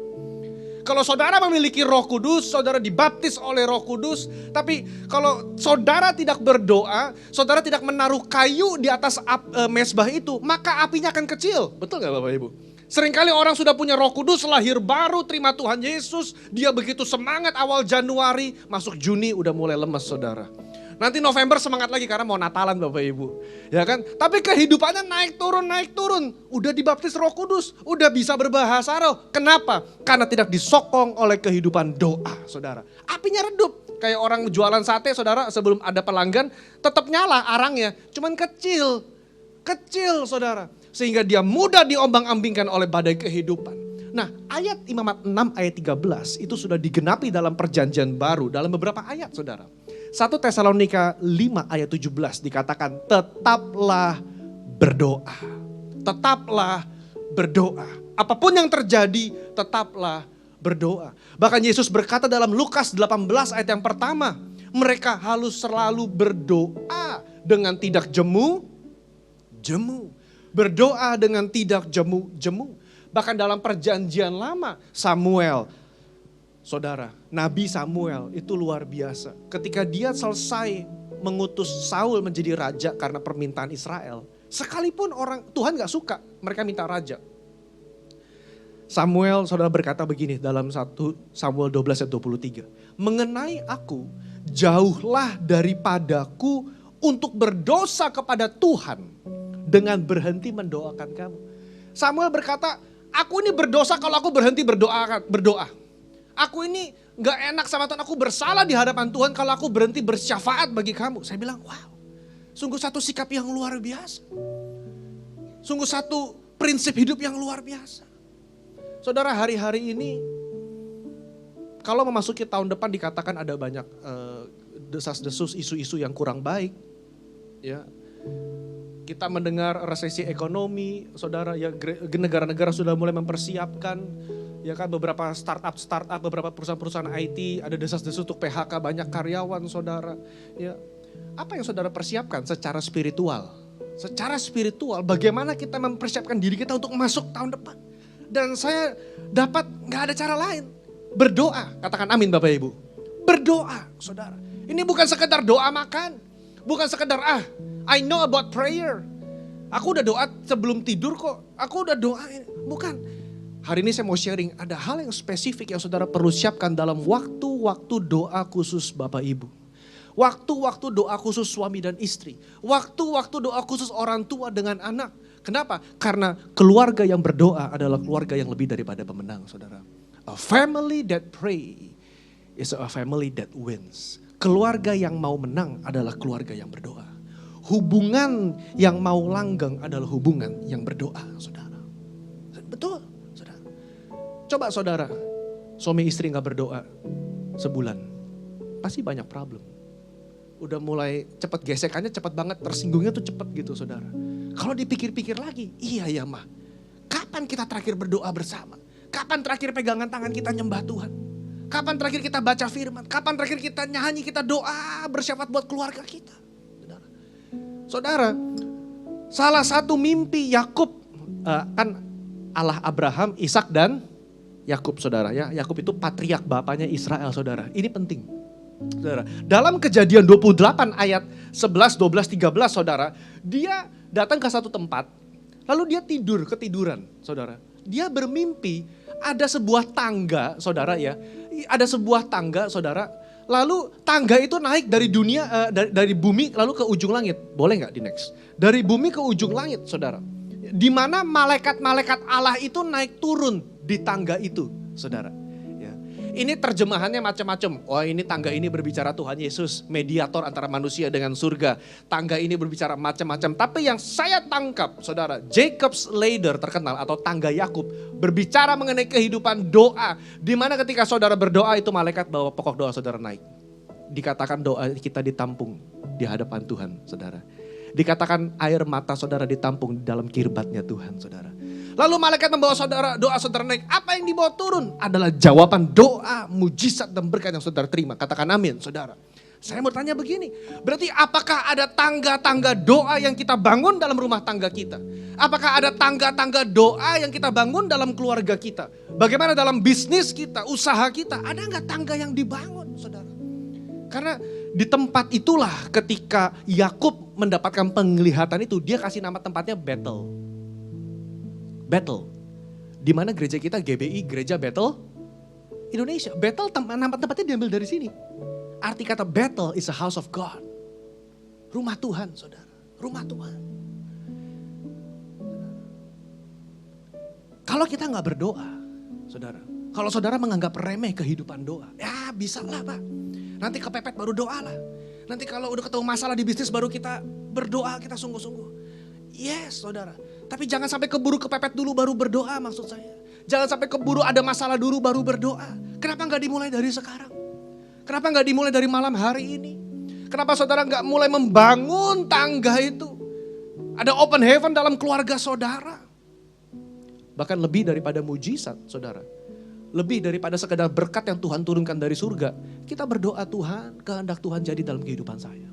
Kalau saudara memiliki Roh Kudus, saudara dibaptis oleh Roh Kudus, tapi kalau saudara tidak berdoa, saudara tidak menaruh kayu di atas mezbah itu, maka apinya akan kecil. Betul gak Bapak Ibu? Seringkali orang sudah punya Roh Kudus, lahir baru, terima Tuhan Yesus, dia begitu semangat awal Januari, masuk Juni udah mulai lemes saudara. Nanti November semangat lagi karena mau Natalan Bapak Ibu. Ya kan? Tapi kehidupannya naik turun. Udah dibaptis Roh Kudus, udah bisa berbahasa roh. Kenapa? Karena tidak disokong oleh kehidupan doa, saudara. Apinya redup. Kayak orang jualan sate, saudara, sebelum ada pelanggan tetap nyala arangnya. Cuman kecil, saudara. Sehingga dia mudah diombang-ambingkan oleh badai kehidupan. Nah, ayat Imamat 6 ayat 13 itu sudah digenapi dalam perjanjian baru dalam beberapa ayat, saudara. 1 Tesalonika 5 ayat 17 dikatakan tetaplah berdoa. Tetaplah berdoa. Apapun yang terjadi tetaplah berdoa. Bahkan Yesus berkata dalam Lukas 18 ayat yang pertama, mereka harus selalu berdoa dengan tidak jemu. Berdoa dengan tidak jemu. Bahkan dalam perjanjian lama Samuel, saudara, Nabi Samuel itu luar biasa. Ketika dia selesai mengutus Saul menjadi raja karena permintaan Israel, sekalipun orang Tuhan gak suka, mereka minta raja. Samuel, saudara, berkata begini dalam 1 Samuel 12 ayat 23. Mengenai aku, jauhlah daripadaku untuk berdosa kepada Tuhan dengan berhenti mendoakan kamu. Samuel berkata, aku ini berdosa kalau aku berhenti berdoa. Aku ini gak enak sama Tuhan, aku bersalah di hadapan Tuhan kalau aku berhenti bersyafaat bagi kamu. Saya bilang, wow, sungguh satu sikap yang luar biasa. Sungguh satu prinsip hidup yang luar biasa. Saudara, hari-hari ini, kalau memasuki tahun depan dikatakan ada banyak desas-desus, isu-isu yang kurang baik. Ya, kita mendengar resesi ekonomi, saudara, ya negara-negara sudah mulai mempersiapkan. Ya kan, beberapa startup, beberapa perusahaan-perusahaan IT ada desas-desus untuk PHK banyak karyawan, saudara. Ya, apa yang saudara persiapkan secara spiritual? Secara spiritual, bagaimana kita mempersiapkan diri kita untuk masuk tahun depan? Dan saya dapat gak ada cara lain, berdoa. Katakan amin Bapak Ibu. Berdoa, saudara. Ini bukan sekedar doa makan, bukan sekedar I know about prayer. Aku udah doa sebelum tidur kok, aku udah doa. Bukan. Hari ini saya mau sharing, ada hal yang spesifik yang saudara perlu siapkan dalam waktu-waktu doa khusus Bapak Ibu. Waktu-waktu doa khusus suami dan istri. Waktu-waktu doa khusus orang tua dengan anak. Kenapa? Karena keluarga yang berdoa adalah keluarga yang lebih daripada pemenang, saudara. A family that pray is a family that wins. Keluarga yang mau menang adalah keluarga yang berdoa. Hubungan yang mau langgeng adalah hubungan yang berdoa, saudara. Betul, saudara. Coba saudara, suami istri gak berdoa sebulan, pasti banyak problem. Udah mulai cepat gesekannya cepat banget, tersinggungnya tuh cepat gitu saudara. Kalau dipikir-pikir lagi, iya ya mah, kapan Kapan kita terakhir berdoa bersama? Kapan terakhir pegangan tangan kita nyembah Tuhan? Kapan terakhir kita baca firman? Kapan terakhir kita nyanyi, kita doa bersyafaat buat keluarga kita? Saudara, salah satu mimpi Yakub, kan Allah Abraham, Ishak dan Yakub, saudara ya. Yakub itu patriark bapaknya Israel, saudara. Ini penting. Saudara, dalam Kejadian 28 ayat 11, 12, 13, saudara, dia datang ke satu tempat, lalu dia ketiduran, saudara. Dia bermimpi ada sebuah tangga, saudara ya. Ada sebuah tangga, saudara. Lalu tangga itu naik dari dunia, dari bumi lalu ke ujung langit. Boleh nggak di next? Dari bumi ke ujung langit, saudara. Di mana malaikat-malaikat Allah itu naik turun di tangga itu, saudara. Ya. Ini terjemahannya macam-macam. Oh, ini tangga ini berbicara Tuhan Yesus, mediator antara manusia dengan surga. Tangga ini berbicara macam-macam. Tapi yang saya tangkap, saudara, Jacob's Ladder terkenal atau tangga Yakub berbicara mengenai kehidupan doa. Di mana ketika saudara berdoa itu malaikat bawa pokok doa saudara naik. Dikatakan doa kita ditampung di hadapan Tuhan, saudara. Dikatakan air mata saudara ditampung di dalam kirbatnya Tuhan, saudara. Lalu malaikat membawa saudara, doa saudara naik. Apa yang dibawa turun adalah jawaban doa, mujizat dan berkat yang saudara terima. Katakan amin, saudara. Saya mau tanya begini, berarti apakah ada tangga-tangga doa yang kita bangun dalam rumah tangga kita? Apakah ada tangga-tangga doa yang kita bangun dalam keluarga kita? Bagaimana dalam bisnis kita, usaha kita? Ada nggak tangga yang dibangun, saudara? Karena di tempat itulah ketika Yakub mendapatkan penglihatan itu, dia kasih nama tempatnya Bethel. Bethel. Di mana gereja kita GBI, Gereja Bethel Indonesia. Bethel nama tempatnya diambil dari sini. Arti kata Bethel is a house of God. Rumah Tuhan, saudara. Rumah Tuhan. Kalau kita nggak berdoa, saudara. Kalau saudara menganggap remeh kehidupan doa, ya bisa lah Pak. Nanti kepepet baru doa lah. Nanti kalau udah ketemu masalah di bisnis baru kita berdoa, kita sungguh-sungguh. Yes, saudara. Tapi jangan sampai keburu kepepet dulu baru berdoa maksud saya. Jangan sampai keburu ada masalah dulu baru berdoa. Kenapa nggak dimulai dari sekarang? Kenapa nggak dimulai dari malam hari ini? Kenapa saudara nggak mulai membangun tangga itu? Ada open heaven dalam keluarga saudara. Bahkan lebih daripada mujizat, saudara. Lebih daripada sekedar berkat yang Tuhan turunkan dari surga. Kita berdoa, Tuhan, kehendak Tuhan jadi dalam kehidupan saya.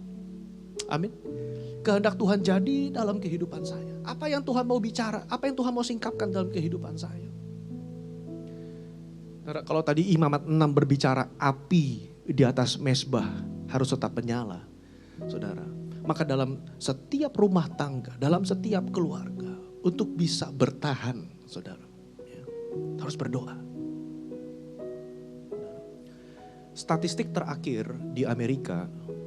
Amin. Kehendak Tuhan jadi dalam kehidupan saya. Apa yang Tuhan mau bicara, apa yang Tuhan mau singkapkan dalam kehidupan saya. Kalau tadi Imamat 6 berbicara api di atas mesbah harus tetap menyala, saudara. Maka dalam setiap rumah tangga, dalam setiap keluarga, untuk bisa bertahan, saudara, ya, harus berdoa. Statistik terakhir di Amerika,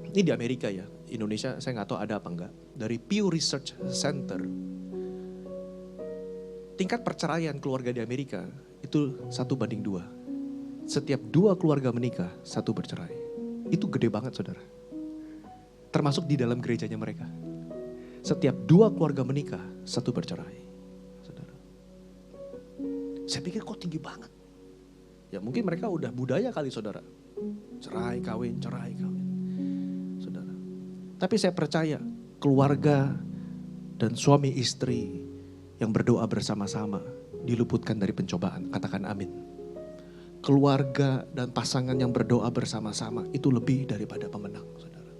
ini di Amerika ya, Indonesia saya nggak tahu ada apa enggak, dari Pew Research Center, tingkat perceraian keluarga di Amerika itu 1:2. Setiap 2 keluarga menikah, 1 bercerai. Itu gede banget saudara. Termasuk di dalam gerejanya mereka. Setiap 2 keluarga menikah, 1 bercerai. Saudara. Saya pikir kok tinggi banget. Ya mungkin mereka udah budaya kali saudara. Cerai kawin, saudara. Tapi saya percaya keluarga dan suami istri yang berdoa bersama-sama diluputkan dari pencobaan. Katakan amin. Keluarga dan pasangan yang berdoa bersama-sama itu lebih daripada pemenang, saudara.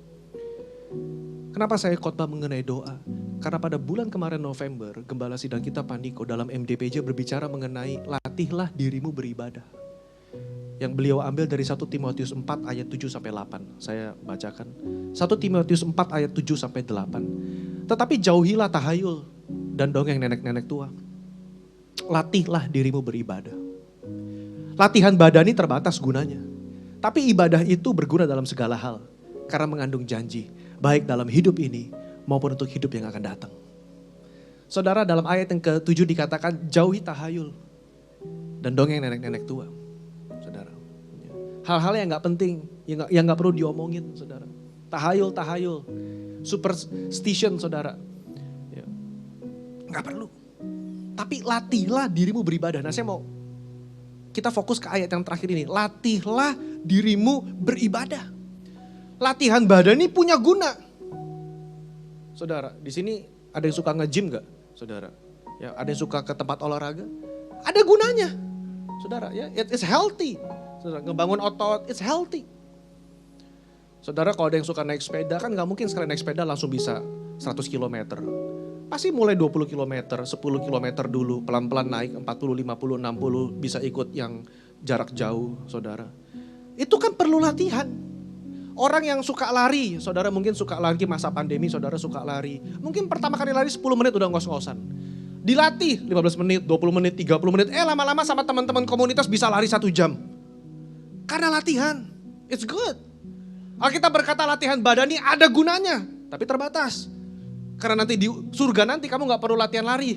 Kenapa saya khotbah mengenai doa? Karena pada bulan kemarin November, Gembala Sidang kita Paniko dalam MDPJ berbicara mengenai latihlah dirimu beribadah. Yang beliau ambil dari 1 Timotius 4 ayat 7-8. Saya bacakan. 1 Timotius 4 ayat 7-8. Tetapi jauhilah tahayul dan dongeng nenek-nenek tua. Latihlah dirimu beribadah. Latihan badani terbatas gunanya. Tapi ibadah itu berguna dalam segala hal. Karena mengandung janji. Baik dalam hidup ini maupun untuk hidup yang akan datang. Saudara, dalam ayat yang ke-7 dikatakan jauhi tahayul dan dongeng nenek-nenek tua. Saudara, hal-hal yang gak penting, yang gak perlu diomongin saudara. Tahayul, superstition saudara. Ya. Gak perlu. Tapi latihlah dirimu beribadah. Nah saya mau kita fokus ke ayat yang terakhir ini. Latihlah dirimu beribadah. Latihan badan ini punya guna. Saudara, di sini ada yang suka nge-gym gak? Saudara, Ya, ada yang suka ke tempat olahraga. Ada gunanya. Saudara, ya, it's healthy. Saudara, ngebangun otot, it's healthy. Saudara, kalau ada yang suka naik sepeda, kan gak mungkin sekali naik sepeda langsung bisa 100 km. Pasti mulai 20 km, 10 km dulu, pelan-pelan naik 40, 50, 60, bisa ikut yang jarak jauh, saudara. Itu kan perlu latihan. Orang yang suka lari, saudara mungkin suka lari masa pandemi, saudara suka lari. Mungkin pertama kali lari 10 menit udah ngos-ngosan. Dilatih 15 menit, 20 menit, 30 menit. Lama-lama sama teman-teman komunitas bisa lari 1 jam. Karena latihan, it's good. Alkitab berkata latihan badani ada gunanya, tapi terbatas. Karena nanti di surga nanti kamu gak perlu latihan lari.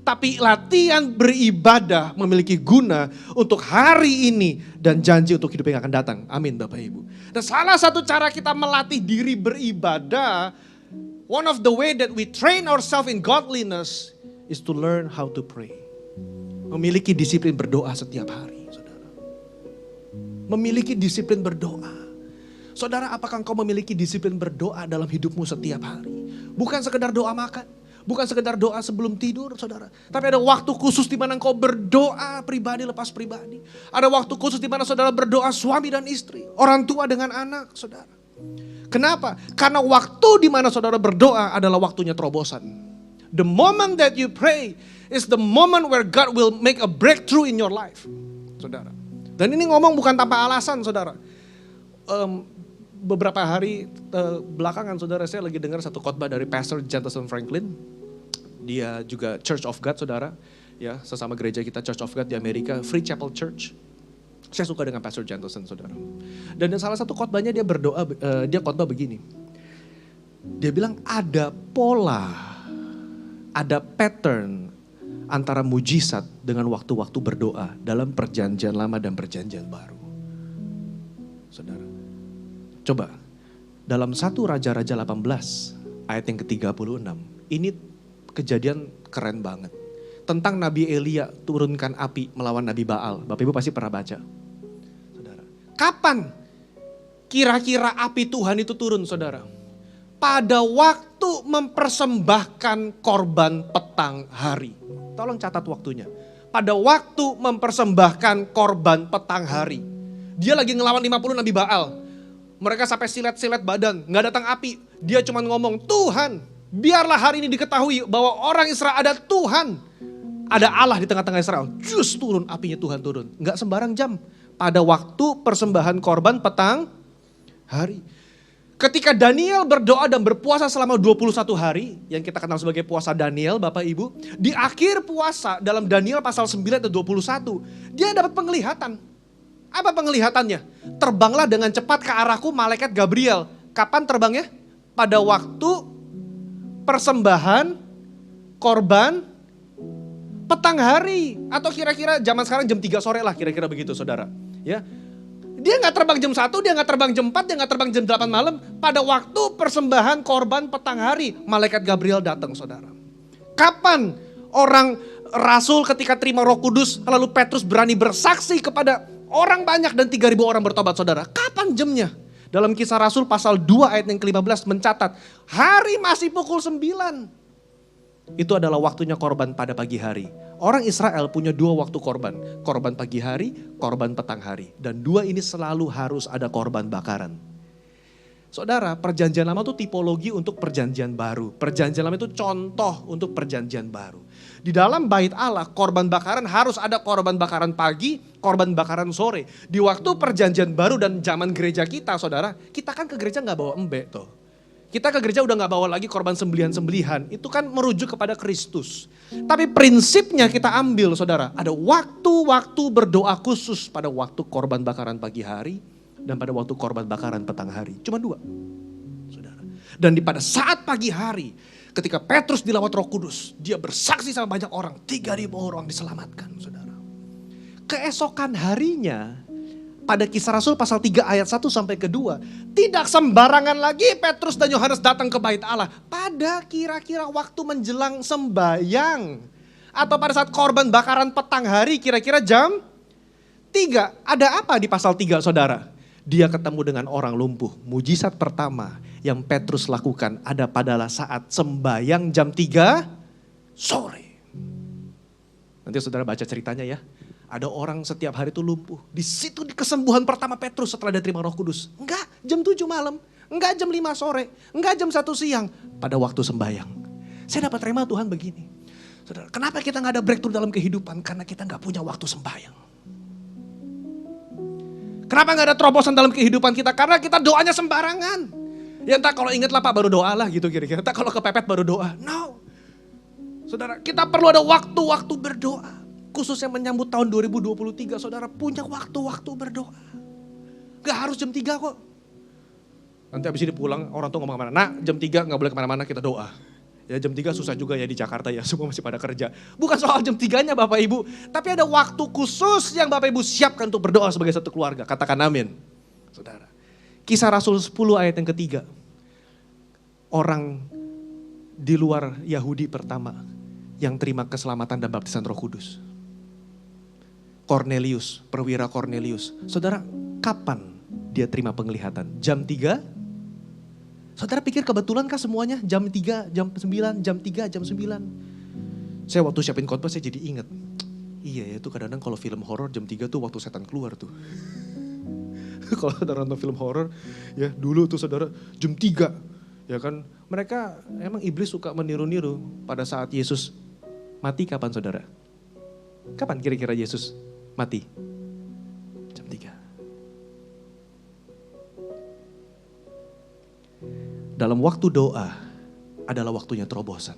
Tapi latihan beribadah memiliki guna untuk hari ini dan janji untuk hidup yang akan datang. Amin Bapak Ibu. Dan salah satu cara kita melatih diri beribadah, one of the way that we train ourselves in godliness is to learn how to pray. Memiliki disiplin berdoa setiap hari, saudara. Memiliki disiplin berdoa. Saudara, apakah engkau memiliki disiplin berdoa dalam hidupmu setiap hari? Bukan sekedar doa makan, bukan sekedar doa sebelum tidur, saudara. Tapi ada waktu khusus di mana engkau berdoa pribadi lepas pribadi. Ada waktu khusus di mana saudara berdoa suami dan istri, orang tua dengan anak, saudara. Kenapa? Karena waktu di mana saudara berdoa adalah waktunya terobosan. The moment that you pray is the moment where God will make a breakthrough in your life, saudara. Dan ini ngomong bukan tanpa alasan, saudara. Beberapa hari belakangan saudara, saya lagi dengar satu khotbah dari Pastor Jentezen Franklin. Dia juga Church of God, saudara. Ya, sesama gereja kita Church of God di Amerika, Free Chapel Church. Saya suka dengan Pastor Jentezen, saudara. Dan salah satu khotbahnya dia berdoa, dia khotbah begini. Dia bilang ada pola, ada pattern antara mujizat dengan waktu-waktu berdoa dalam perjanjian lama dan perjanjian baru. Saudara. Coba, dalam 1 Raja-Raja 18 ayat yang ke-36, ini kejadian keren banget. Tentang Nabi Elia turunkan api melawan Nabi Baal. Bapak Ibu pasti pernah baca. Saudara, kapan kira-kira api Tuhan itu turun, saudara? Pada waktu mempersembahkan korban petang hari. Tolong catat waktunya. Pada waktu mempersembahkan korban petang hari. Dia lagi ngelawan 50 Nabi Baal. Mereka sampai silet-silet badan, gak datang api. Dia cuma ngomong, Tuhan, biarlah hari ini diketahui bahwa orang Israel ada Tuhan. Ada Allah di tengah-tengah Israel. Jus turun, apinya Tuhan turun. Gak sembarang jam. Pada waktu persembahan korban petang hari. Ketika Daniel berdoa dan berpuasa selama 21 hari, yang kita kenal sebagai puasa Daniel, Bapak Ibu. Di akhir puasa dalam Daniel pasal 9 dan 21, dia dapat penglihatan. Apa penglihatannya? Terbanglah dengan cepat ke arahku malaikat Gabriel. Kapan terbangnya? Pada waktu persembahan korban petang hari. Atau kira-kira zaman sekarang jam 3 sore lah, kira-kira begitu saudara. Ya, dia gak terbang jam 1, dia gak terbang jam 4, dia gak terbang jam 8 malam. Pada waktu persembahan korban petang hari, malaikat Gabriel datang, saudara. Kapan orang rasul ketika terima Roh Kudus, lalu Petrus berani bersaksi kepada orang banyak dan 3.000 orang bertobat, saudara? Kapan jamnya? Dalam Kisah Rasul pasal 2 ayat yang ke-15 mencatat, hari masih pukul 9. Itu adalah waktunya korban pada pagi hari. Orang Israel punya 2 waktu korban. Korban pagi hari, korban petang hari. Dan 2 ini selalu harus ada korban bakaran. Saudara, perjanjian lama itu tipologi untuk perjanjian baru. Perjanjian lama itu contoh untuk perjanjian baru. Di dalam bait Allah, korban bakaran harus ada korban bakaran pagi, korban bakaran sore. Di waktu perjanjian baru dan zaman gereja kita, saudara, kita kan ke gereja gak bawa embe tuh. Kita ke gereja udah gak bawa lagi korban sembelihan-sembelihan. Itu kan merujuk kepada Kristus. Tapi prinsipnya kita ambil, saudara. Ada waktu-waktu berdoa khusus pada waktu korban bakaran pagi hari dan pada waktu korban bakaran petang hari. Cuma 2, saudara. Dan pada saat pagi hari, ketika Petrus dilawat Roh Kudus, dia bersaksi sama banyak orang, 3.000 orang diselamatkan, saudara. Keesokan harinya, pada Kisah Rasul pasal 3 ayat 1 sampai ke 2, tidak sembarangan lagi Petrus dan Yohanes datang ke bait Allah. Pada kira-kira waktu menjelang sembayang, atau pada saat korban bakaran petang hari, kira-kira jam 3. Ada apa di pasal 3, saudara? Dia ketemu dengan orang lumpuh. Mujizat pertama yang Petrus lakukan ada pada saat sembayang jam 3 sore. Nanti saudara baca ceritanya ya. Ada orang setiap hari itu lumpuh. Di situ di kesembuhan pertama Petrus setelah dia terima Roh Kudus. Enggak, jam 7 malam. Enggak jam 5 sore. Enggak jam 1 siang. Pada waktu sembahyang. Saya dapat rema Tuhan begini. Saudara, kenapa kita gak ada breakthrough dalam kehidupan? Karena kita gak punya waktu sembahyang. Kenapa gak ada terobosan dalam kehidupan kita? Karena kita doanya sembarangan. Ya entah kalau ingat lah Pak baru doa lah gitu kira-kira. Entah kalau kepepet baru doa. No. Saudara, kita perlu ada waktu-waktu berdoa. Khususnya menyambut tahun 2023, saudara punya waktu-waktu berdoa. Gak harus jam 3 kok. Nanti habis ini pulang orang tuh ngomong kemana, nah jam 3 gak boleh kemana-mana kita doa. Ya jam 3 susah juga ya di Jakarta ya, semua masih pada kerja. Bukan soal jam 3-nya Bapak Ibu, tapi ada waktu khusus yang Bapak Ibu siapkan untuk berdoa sebagai satu keluarga. Katakan amin. Saudara, Kisah Rasul 10 ayat yang ketiga. Orang di luar Yahudi pertama yang terima keselamatan dan baptisan Roh Kudus. Cornelius, perwira Cornelius. Saudara, kapan dia terima penglihatan? Jam 3? Saudara pikir kebetulan kah semuanya? Jam 3, jam 9, jam 3, jam 9. Saya waktu siapin khotbah saya jadi ingat. Iya ya, itu kadang-kadang kalau film horor jam 3 tuh waktu setan keluar tuh. Kalau saudara nonton film horor, ya dulu tuh saudara jam 3. Ya kan, mereka emang iblis suka meniru-niru. Pada saat Yesus mati kapan saudara? Kapan kira-kira Yesus mati? Jam 3. Dalam waktu doa adalah waktunya terobosan.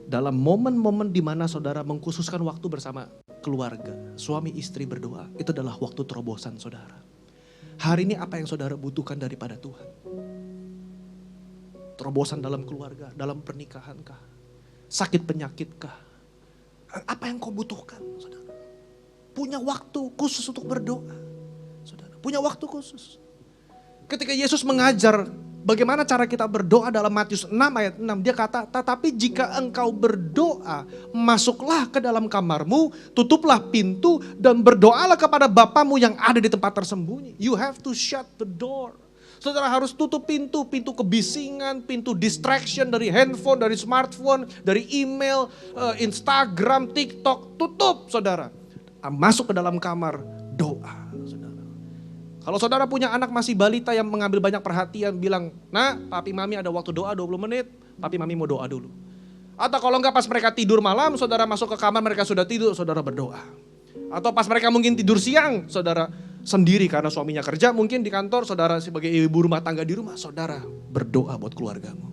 Dalam momen-momen di mana saudara mengkhususkan waktu bersama keluarga, suami istri berdoa, itu adalah waktu terobosan saudara. Hari ini apa yang saudara butuhkan daripada Tuhan? Terobosan dalam keluarga, dalam pernikahankah? Sakit penyakitkah? Apa yang kau butuhkan saudara? Punya waktu khusus untuk berdoa. Saudara, punya waktu khusus. Ketika Yesus mengajar bagaimana cara kita berdoa dalam Matius 6 ayat 6. Dia kata, tetapi jika engkau berdoa, masuklah ke dalam kamarmu, tutuplah pintu dan berdoalah kepada Bapamu yang ada di tempat tersembunyi. You have to shut the door. Saudara harus tutup pintu, pintu kebisingan, pintu distraction dari handphone, dari smartphone, dari email, Instagram, TikTok. Tutup saudara. Masuk ke dalam kamar, doa. Saudara. Kalau saudara punya anak masih balita yang mengambil banyak perhatian, bilang, nah papi mami ada waktu doa 20 menit, papi mami mau doa dulu. Atau kalau enggak pas mereka tidur malam, saudara masuk ke kamar mereka sudah tidur, saudara berdoa. Atau pas mereka mungkin tidur siang, saudara sendiri karena suaminya kerja mungkin di kantor, saudara sebagai ibu rumah tangga di rumah, saudara berdoa buat keluargamu.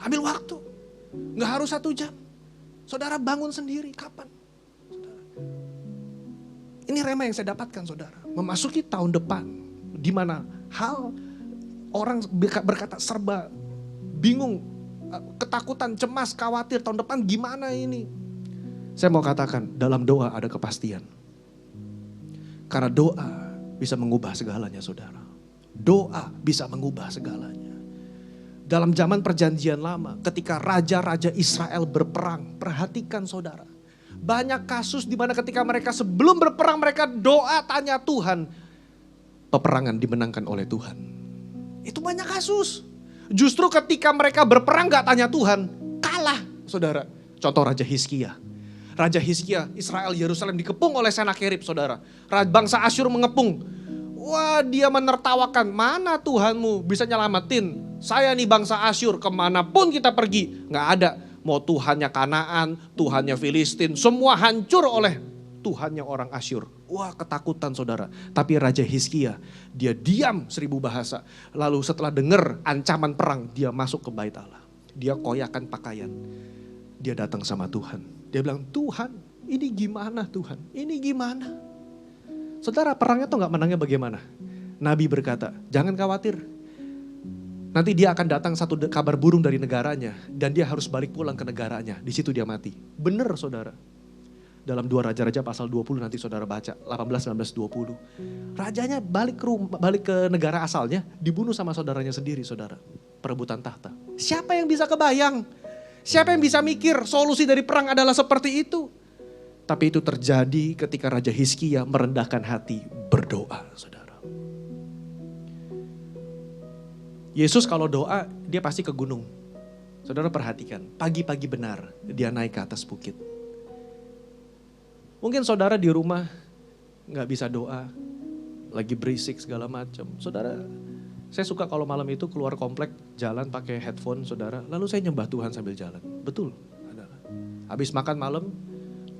Ambil waktu, gak harus 1 jam. Saudara bangun sendiri, kapan? Saudara. Ini rema yang saya dapatkan saudara. Memasuki tahun depan, di mana hal orang berkata serba bingung, ketakutan, cemas, khawatir tahun depan gimana ini. Saya mau katakan dalam doa ada kepastian. Karena doa bisa mengubah segalanya saudara. Doa bisa mengubah segalanya. Dalam zaman perjanjian lama ketika raja-raja Israel berperang, perhatikan saudara. Banyak kasus di mana ketika mereka sebelum berperang mereka doa tanya Tuhan. Peperangan dimenangkan oleh Tuhan. Itu banyak kasus. Justru ketika mereka berperang gak tanya Tuhan, kalah saudara. Contoh Raja Hizkia. Raja Hizkia, Israel, Yerusalem dikepung oleh Senakerib saudara. Bangsa Asyur mengepung. Wah dia menertawakan, mana Tuhanmu bisa nyelamatin. Saya nih bangsa Asyur, kemanapun kita pergi. Gak ada, mau Tuhannya Kanaan, Tuhannya Filistin. Semua hancur oleh Tuhannya orang Asyur. Wah ketakutan saudara. Tapi Raja Hizkia, dia diam 1000 bahasa. Lalu setelah dengar ancaman perang, dia masuk ke Bait Allah. Dia koyakan pakaian. Dia datang sama Tuhan. Dia bilang, Tuhan ini gimana Tuhan? Ini gimana? Saudara perangnya tuh gak menangnya bagaimana? Nabi berkata, jangan khawatir. Nanti dia akan datang satu kabar burung dari negaranya. Dan dia harus balik pulang ke negaranya. Di situ dia mati. Bener saudara. Dalam 2 Raja-Raja pasal 20 nanti saudara baca. 18, 19, 20. Rajanya balik ke negara asalnya. Dibunuh sama saudaranya sendiri saudara. Perebutan tahta. Siapa yang bisa kebayang? Siapa yang bisa mikir solusi dari perang adalah seperti itu? Tapi itu terjadi ketika Raja Hizkia merendahkan hati berdoa, saudara. Yesus kalau doa dia pasti ke gunung. Saudara perhatikan, pagi-pagi benar dia naik ke atas bukit. Mungkin saudara di rumah gak bisa doa, lagi berisik segala macam. Saudara, saya suka kalau malam itu keluar komplek, jalan pakai headphone saudara, lalu saya nyembah Tuhan sambil jalan. Betul, saudara. Habis makan malam,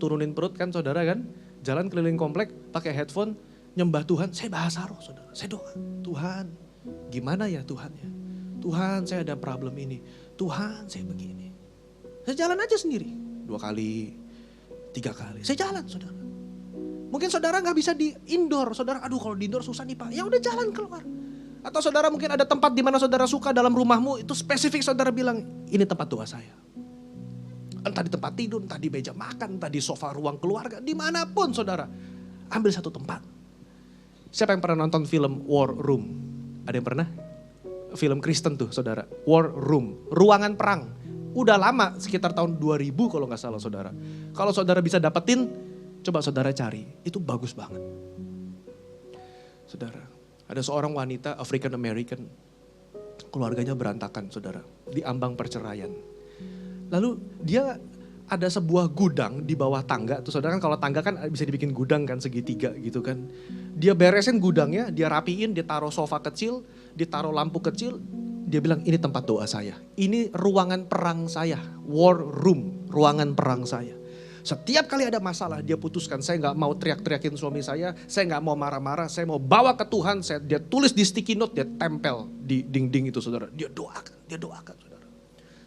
turunin perut kan saudara kan, jalan keliling komplek pakai headphone, nyembah Tuhan, saya bahasa roh saudara. Saya doa, Tuhan gimana ya Tuhan ya? Tuhan saya ada problem ini, Tuhan saya begini. Saya jalan aja sendiri, 2 kali, 3 kali, saya jalan saudara. Mungkin saudara gak bisa di indoor, saudara aduh kalau di indoor susah nih Pak, ya udah jalan keluar. Atau saudara mungkin ada tempat di mana saudara suka dalam rumahmu, itu spesifik saudara bilang, ini tempat doa saya. Entah di tempat tidur, entah di meja makan, entah di sofa ruang keluarga, dimanapun saudara. Ambil satu tempat. Siapa yang pernah nonton film War Room? Ada yang pernah? Film Kristen tuh saudara, War Room, ruangan perang. Udah lama, sekitar tahun 2000 kalau gak salah saudara. Kalau saudara bisa dapetin, coba saudara cari, itu bagus banget. Saudara, ada seorang wanita African American, keluarganya berantakan saudara, di ambang perceraian. Lalu dia ada sebuah gudang di bawah tangga, tuh saudara kan kalau tangga kan bisa dibikin gudang kan segitiga gitu kan. Dia beresin gudangnya, dia rapiin, dia taruh sofa kecil, dia taruh lampu kecil, dia bilang ini tempat doa saya, ini ruangan perang saya, war room, ruangan perang saya. Setiap kali ada masalah dia putuskan, saya gak mau teriak-teriakin suami saya gak mau marah-marah, saya mau bawa ke Tuhan, dia tulis di sticky note, dia tempel di dinding itu saudara. Dia doakan saudara.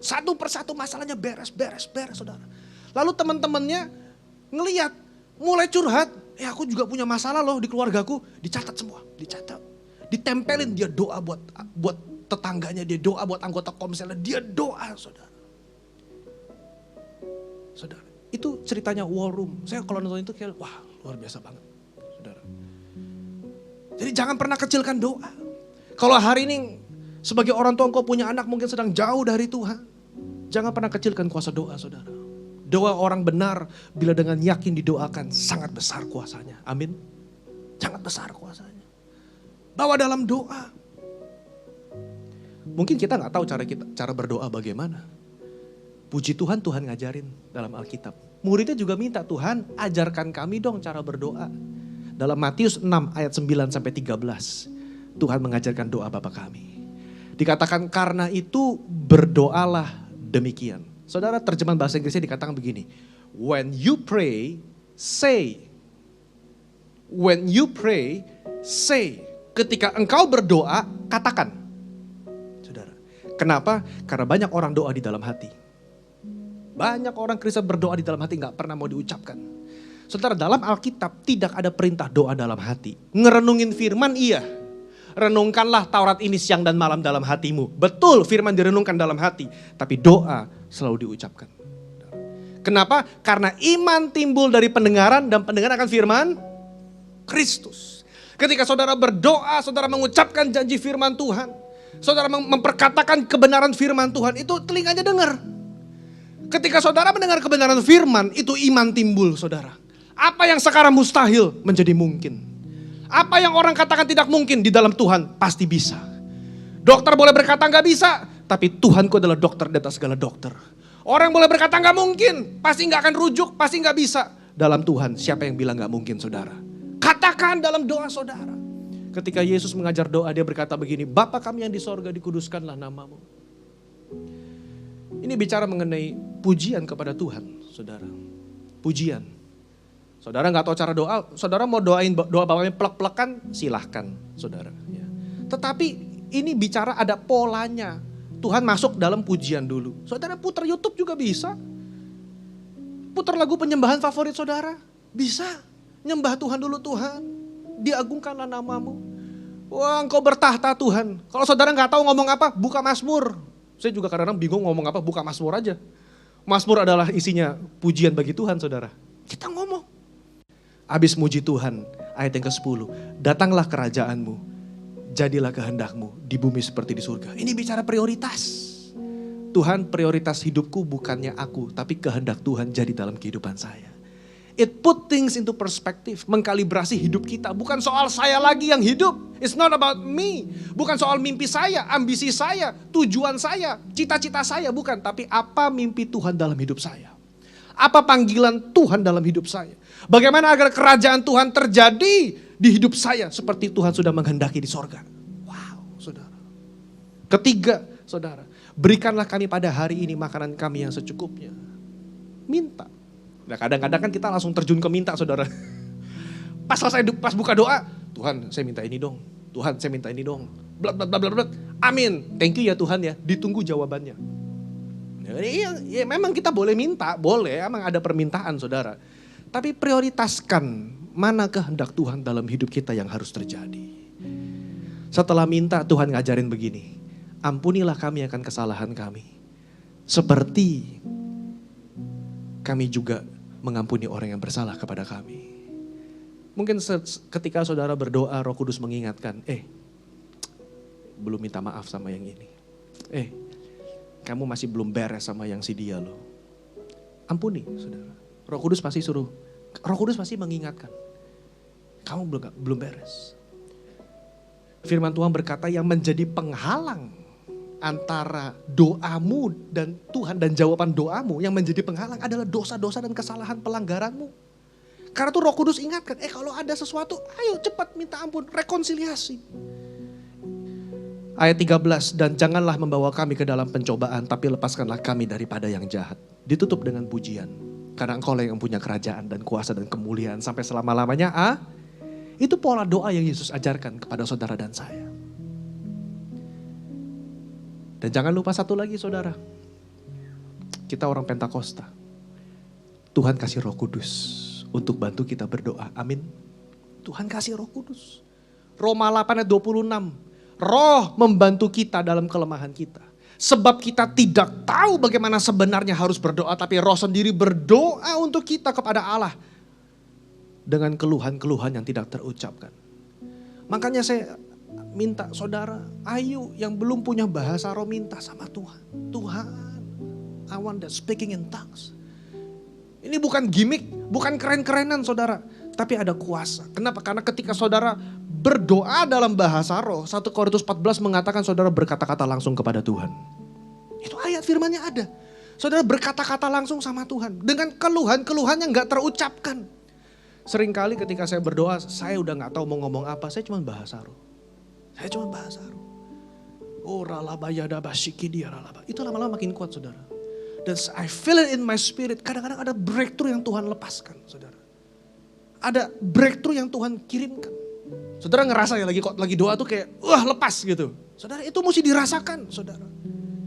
Satu persatu masalahnya beres saudara. Lalu teman-temannya ngelihat, mulai curhat, aku juga punya masalah loh di keluargaku, dicatat semua, ditempelin, dia doa buat tetangganya, dia doa buat anggota komselnya, dia doa saudara. Saudara. Itu ceritanya War Room. Saya kalau nonton itu kayak wah luar biasa banget. Saudara. Jadi jangan pernah kecilkan doa. Kalau hari ini sebagai orang tua engkau punya anak mungkin sedang jauh dari Tuhan. Jangan pernah kecilkan kuasa doa saudara. Doa orang benar bila dengan yakin didoakan sangat besar kuasanya. Amin. Sangat besar kuasanya. Bawa dalam doa. Mungkin kita gak tahu cara berdoa bagaimana. Puji Tuhan, Tuhan ngajarin dalam Alkitab. Muridnya juga minta, Tuhan ajarkan kami dong cara berdoa. Dalam Matius 6 ayat 9 sampai 13. Tuhan mengajarkan doa Bapa kami. Dikatakan karena itu berdoalah demikian. Saudara terjemahan bahasa Inggrisnya dikatakan begini. When you pray, say. When you pray, say. Ketika engkau berdoa, katakan. Saudara, kenapa? Karena banyak orang doa di dalam hati. Banyak orang Kristen berdoa di dalam hati gak pernah mau diucapkan. Saudara, dalam Alkitab tidak ada perintah doa dalam hati. Ngerenungin firman iya. Renungkanlah Taurat ini siang dan malam dalam hatimu. Betul firman direnungkan dalam hati. Tapi doa selalu diucapkan. Kenapa? Karena iman timbul dari pendengaran dan pendengaran akan firman Kristus. Ketika saudara berdoa, saudara mengucapkan janji firman Tuhan. Saudara memperkatakan kebenaran firman Tuhan, itu telinganya dengar. Ketika saudara mendengar kebenaran firman, itu iman timbul saudara. Apa yang sekarang mustahil menjadi mungkin. Apa yang orang katakan tidak mungkin di dalam Tuhan pasti bisa. Dokter boleh berkata gak bisa, tapi Tuhanku adalah dokter di atas segala dokter. Orang boleh berkata gak mungkin, pasti gak akan rujuk, pasti gak bisa. Dalam Tuhan siapa yang bilang gak mungkin saudara. Katakan dalam doa saudara. Ketika Yesus mengajar doa dia berkata begini, Bapa kami yang di sorga dikuduskanlah namamu. Ini bicara mengenai pujian kepada Tuhan, saudara. Pujian. Saudara gak tahu cara doa, saudara mau doain doa bapaknya plek-plekan, silahkan saudara. Ya. Tetapi ini bicara ada polanya. Tuhan masuk dalam pujian dulu. Saudara putar YouTube juga bisa. Putar lagu penyembahan favorit saudara, bisa. Nyembah Tuhan dulu Tuhan, diagungkanlah namamu. Wah engkau bertahta Tuhan. Kalau saudara gak tahu ngomong apa, buka Mazmur. Saya juga kadang-kadang bingung ngomong apa, buka Mazmur aja. Mazmur adalah isinya pujian bagi Tuhan saudara. Kita ngomong. Habis muji Tuhan, ayat yang ke-10. Datanglah kerajaanmu, jadilah kehendakmu di bumi seperti di surga. Ini bicara prioritas. Tuhan prioritas hidupku bukannya aku, tapi kehendak Tuhan jadi dalam kehidupan saya. It put things into perspective, mengkalibrasi hidup kita. Bukan soal saya lagi yang hidup. It's not about me. Bukan soal mimpi saya, ambisi saya, tujuan saya, cita-cita saya. Bukan, tapi apa mimpi Tuhan dalam hidup saya. Apa panggilan Tuhan dalam hidup saya. Bagaimana agar kerajaan Tuhan terjadi di hidup saya seperti Tuhan sudah menghendaki di sorga. Wow, saudara. Ketiga, saudara, berikanlah kami pada hari ini makanan kami yang secukupnya. Minta. Nah, kadang-kadang kan kita langsung terjun ke minta, saudara. Pas buka doa, Tuhan saya minta ini dong. Tuhan saya minta ini dong. Blat, blat, blat, blat, blat. Amin. Thank you ya Tuhan ya. Ditunggu jawabannya. Ya, memang kita boleh minta, boleh. Emang ada permintaan, saudara. Tapi prioritaskan mana kehendak Tuhan dalam hidup kita yang harus terjadi. Setelah minta, Tuhan ngajarin begini. Ampunilah kami akan kesalahan kami. Seperti kami juga mengampuni orang yang bersalah kepada kami. Mungkin ketika saudara berdoa, Roh Kudus mengingatkan, belum minta maaf sama yang ini. Kamu masih belum beres sama yang si dia loh. Ampuni, saudara. Roh Kudus pasti mengingatkan. Kamu belum beres. Firman Tuhan berkata yang menjadi penghalang antara doamu dan Tuhan dan jawaban doamu, yang menjadi penghalang adalah dosa-dosa dan kesalahan pelanggaranmu. Karena tuh Roh Kudus ingatkan, kalau ada sesuatu, ayo cepat minta ampun, rekonsiliasi. Ayat 13, dan janganlah membawa kami ke dalam pencobaan, tapi lepaskanlah kami daripada yang jahat. Ditutup dengan pujian, karena engkau yang punya kerajaan dan kuasa dan kemuliaan sampai selama-lamanya. Itu pola doa yang Yesus ajarkan kepada saudara dan saya. Dan jangan lupa satu lagi saudara, kita orang Pentakosta. Tuhan kasih Roh Kudus untuk bantu kita berdoa, amin. Tuhan kasih Roh Kudus. Roma 8 ayat 26, Roh membantu kita dalam kelemahan kita. Sebab kita tidak tahu bagaimana sebenarnya harus berdoa, tapi Roh sendiri berdoa untuk kita kepada Allah. Dengan keluhan-keluhan yang tidak terucapkan. Makanya saya minta saudara, ayo yang belum punya bahasa roh minta sama Tuhan. Tuhan, I want that speaking in tongues. Ini bukan gimmick, bukan keren-kerenan saudara. Tapi ada kuasa. Kenapa? Karena ketika saudara berdoa dalam bahasa roh, 1 Korintus 14 mengatakan saudara berkata-kata langsung kepada Tuhan. Itu ayat firmannya ada. Saudara berkata-kata langsung sama Tuhan. Dengan keluhan-keluhan yang gak terucapkan. Seringkali ketika saya berdoa, saya udah gak tahu mau ngomong apa, saya cuma bahasa roh. Oh ralabayada basyiki dia ralaba. Itu lama-lama makin kuat saudara. Dan I feel it in my spirit. Kadang-kadang ada breakthrough yang Tuhan lepaskan saudara. Ada breakthrough yang Tuhan kirimkan. Saudara ngerasa ya lagi doa tuh kayak lepas gitu. Saudara itu mesti dirasakan saudara.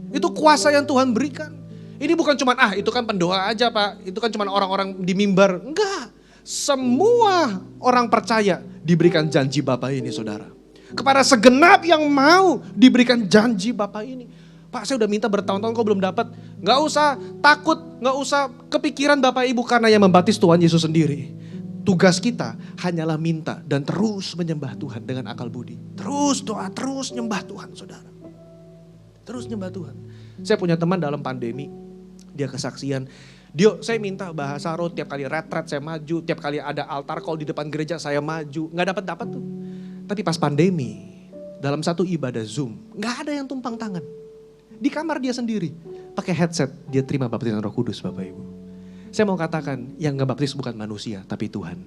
Itu kuasa yang Tuhan berikan. Ini bukan cuma itu kan pendoa aja Pak. Itu kan cuma orang-orang di mimbar. Enggak. Semua orang percaya diberikan janji Bapa ini saudara. Kepada segenap yang mau diberikan janji Bapa ini. Pak saya udah minta bertahun-tahun kok belum dapat. Gak usah takut, gak usah kepikiran Bapak Ibu karena yang membaptis Tuhan Yesus sendiri. Tugas kita hanyalah minta dan terus menyembah Tuhan dengan akal budi. Terus doa, terus nyembah Tuhan saudara. Terus nyembah Tuhan. Saya punya teman dalam pandemi, dia kesaksian. Saya minta bahasa roh tiap kali retret saya maju, tiap kali ada altar call di depan gereja saya maju. Gak dapat tuh. Tapi pas pandemi, dalam satu ibadah Zoom, gak ada yang tumpang tangan. Di kamar dia sendiri, pakai headset, dia terima baptisan Roh Kudus Bapak Ibu. Saya mau katakan, yang ngebaptis bukan manusia, tapi Tuhan.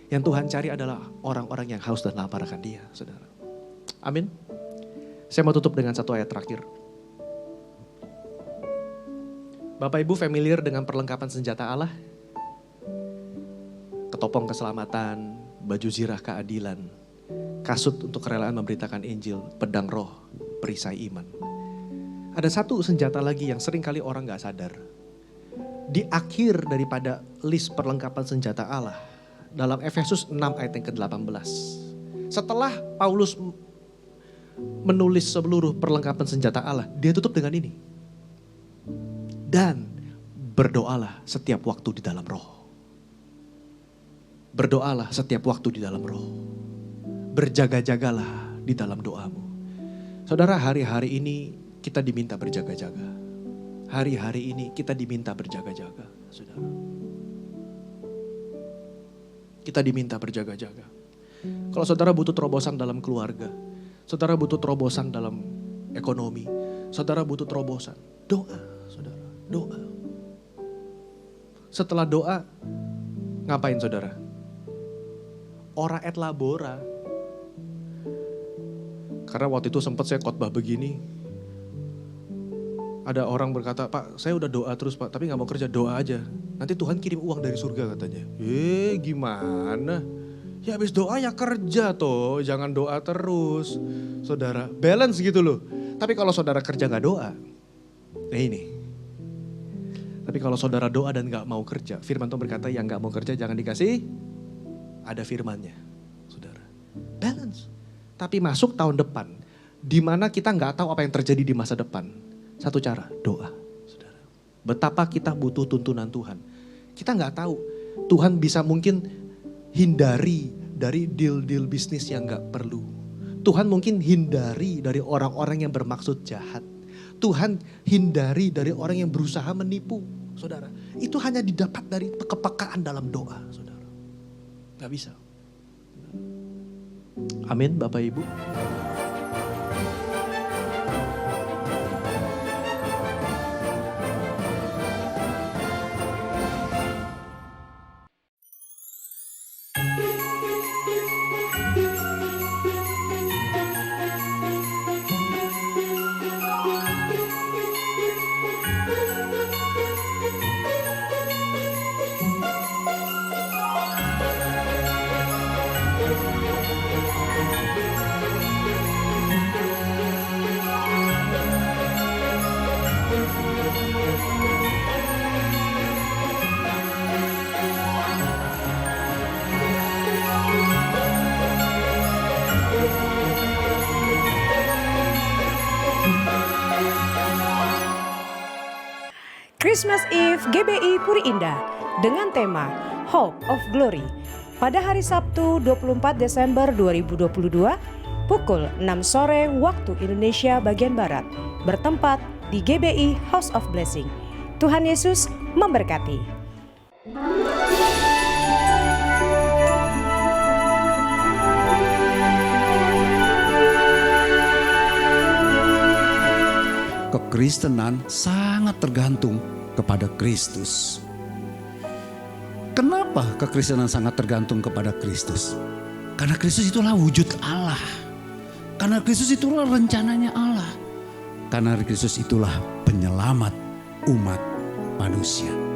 Yang Tuhan cari adalah orang-orang yang haus dan lapar akan dia, saudara. Amin. Saya mau tutup dengan satu ayat terakhir. Bapak Ibu familiar dengan perlengkapan senjata Allah? Ketopong keselamatan, baju zirah keadilan, kasut untuk kerelaan memberitakan Injil, pedang roh, perisai iman. Ada satu senjata lagi yang sering kali orang gak sadar. Di akhir daripada list perlengkapan senjata Allah, dalam Efesus 6 ayat yang ke-18. Setelah Paulus menulis seluruh perlengkapan senjata Allah, dia tutup dengan ini. Dan berdoalah setiap waktu di dalam roh. Berdoalah setiap waktu di dalam roh. Berjaga-jagalah di dalam doamu. Saudara, hari-hari ini kita diminta berjaga-jaga. Hari-hari ini kita diminta berjaga-jaga, saudara. kita diminta berjaga-jaga. Kalau saudara butuh terobosan dalam keluarga, saudara butuh terobosan dalam ekonomi, saudara butuh terobosan, doa, saudara, doa. Setelah doa, ngapain saudara? Ora et labora. Karena waktu itu sempat saya khotbah begini, ada orang berkata, Pak saya udah doa terus Pak, tapi gak mau kerja, doa aja. Nanti Tuhan kirim uang dari surga katanya. Gimana? Ya habis doa ya kerja toh, jangan doa terus. Saudara, balance gitu loh. Tapi kalau saudara kerja gak doa, ini. Tapi kalau saudara doa dan gak mau kerja, firman Tuhan berkata yang gak mau kerja jangan dikasih, ada firmannya. Saudara, balance. Tapi masuk tahun depan, di mana kita gak tahu apa yang terjadi di masa depan. Satu cara, doa. Saudara. Betapa kita butuh tuntunan Tuhan. Kita gak tahu, Tuhan bisa mungkin hindari dari deal-deal bisnis yang gak perlu. Tuhan mungkin hindari dari orang-orang yang bermaksud jahat. Tuhan hindari dari orang yang berusaha menipu. Saudara, itu hanya didapat dari kepekaan dalam doa. Saudara, gak bisa. Amin Bapak Ibu.
Christmas Eve GBI Puri Indah dengan tema Hope of Glory pada hari Sabtu 24 Desember 2022 pukul 6 sore waktu Indonesia bagian Barat bertempat di GBI House of Blessing. Tuhan Yesus memberkati.
Kekristenan sangat tergantung kepada Kristus. Kenapa kekristenan sangat tergantung kepada Kristus? Karena Kristus itulah wujud Allah. Karena Kristus itulah rencananya Allah. Karena Kristus itulah penyelamat umat manusia.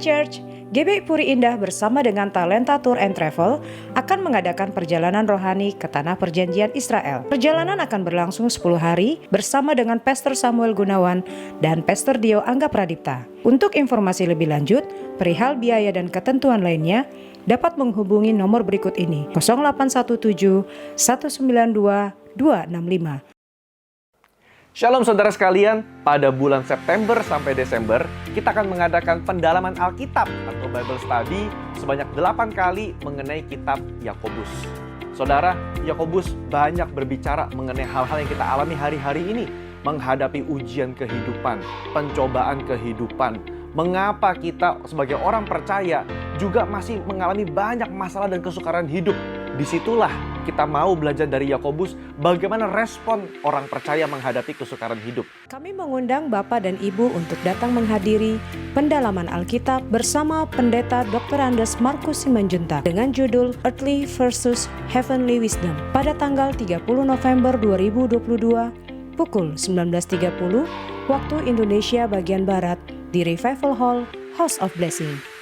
Church, GBI Puri Indah bersama dengan Talenta Tour and Travel akan mengadakan perjalanan rohani ke Tanah Perjanjian Israel. Perjalanan akan berlangsung 10 hari bersama dengan Pastor Samuel Gunawan dan Pastor Dio Angga Pradipta. Untuk informasi lebih lanjut, perihal biaya dan ketentuan lainnya, dapat menghubungi nomor berikut ini, 0817 192 265.
Shalom saudara sekalian, pada bulan September sampai Desember, kita akan mengadakan pendalaman Alkitab atau Bible Study sebanyak 8 kali mengenai kitab Yakobus. Saudara, Yakobus banyak berbicara mengenai hal-hal yang kita alami hari-hari ini, menghadapi ujian kehidupan, pencobaan kehidupan. Mengapa kita sebagai orang percaya juga masih mengalami banyak masalah dan kesukaran hidup. Disitulah kita mau belajar dari Yakobus bagaimana respon orang percaya menghadapi kesukaran hidup.
Kami mengundang Bapak dan Ibu untuk datang menghadiri pendalaman Alkitab bersama Pendeta Dr. Andes Markus Simanjuntak dengan judul Earthly versus Heavenly Wisdom pada tanggal 30 November 2022 pukul 19.30 waktu Indonesia bagian Barat di Revival Hall House of Blessing.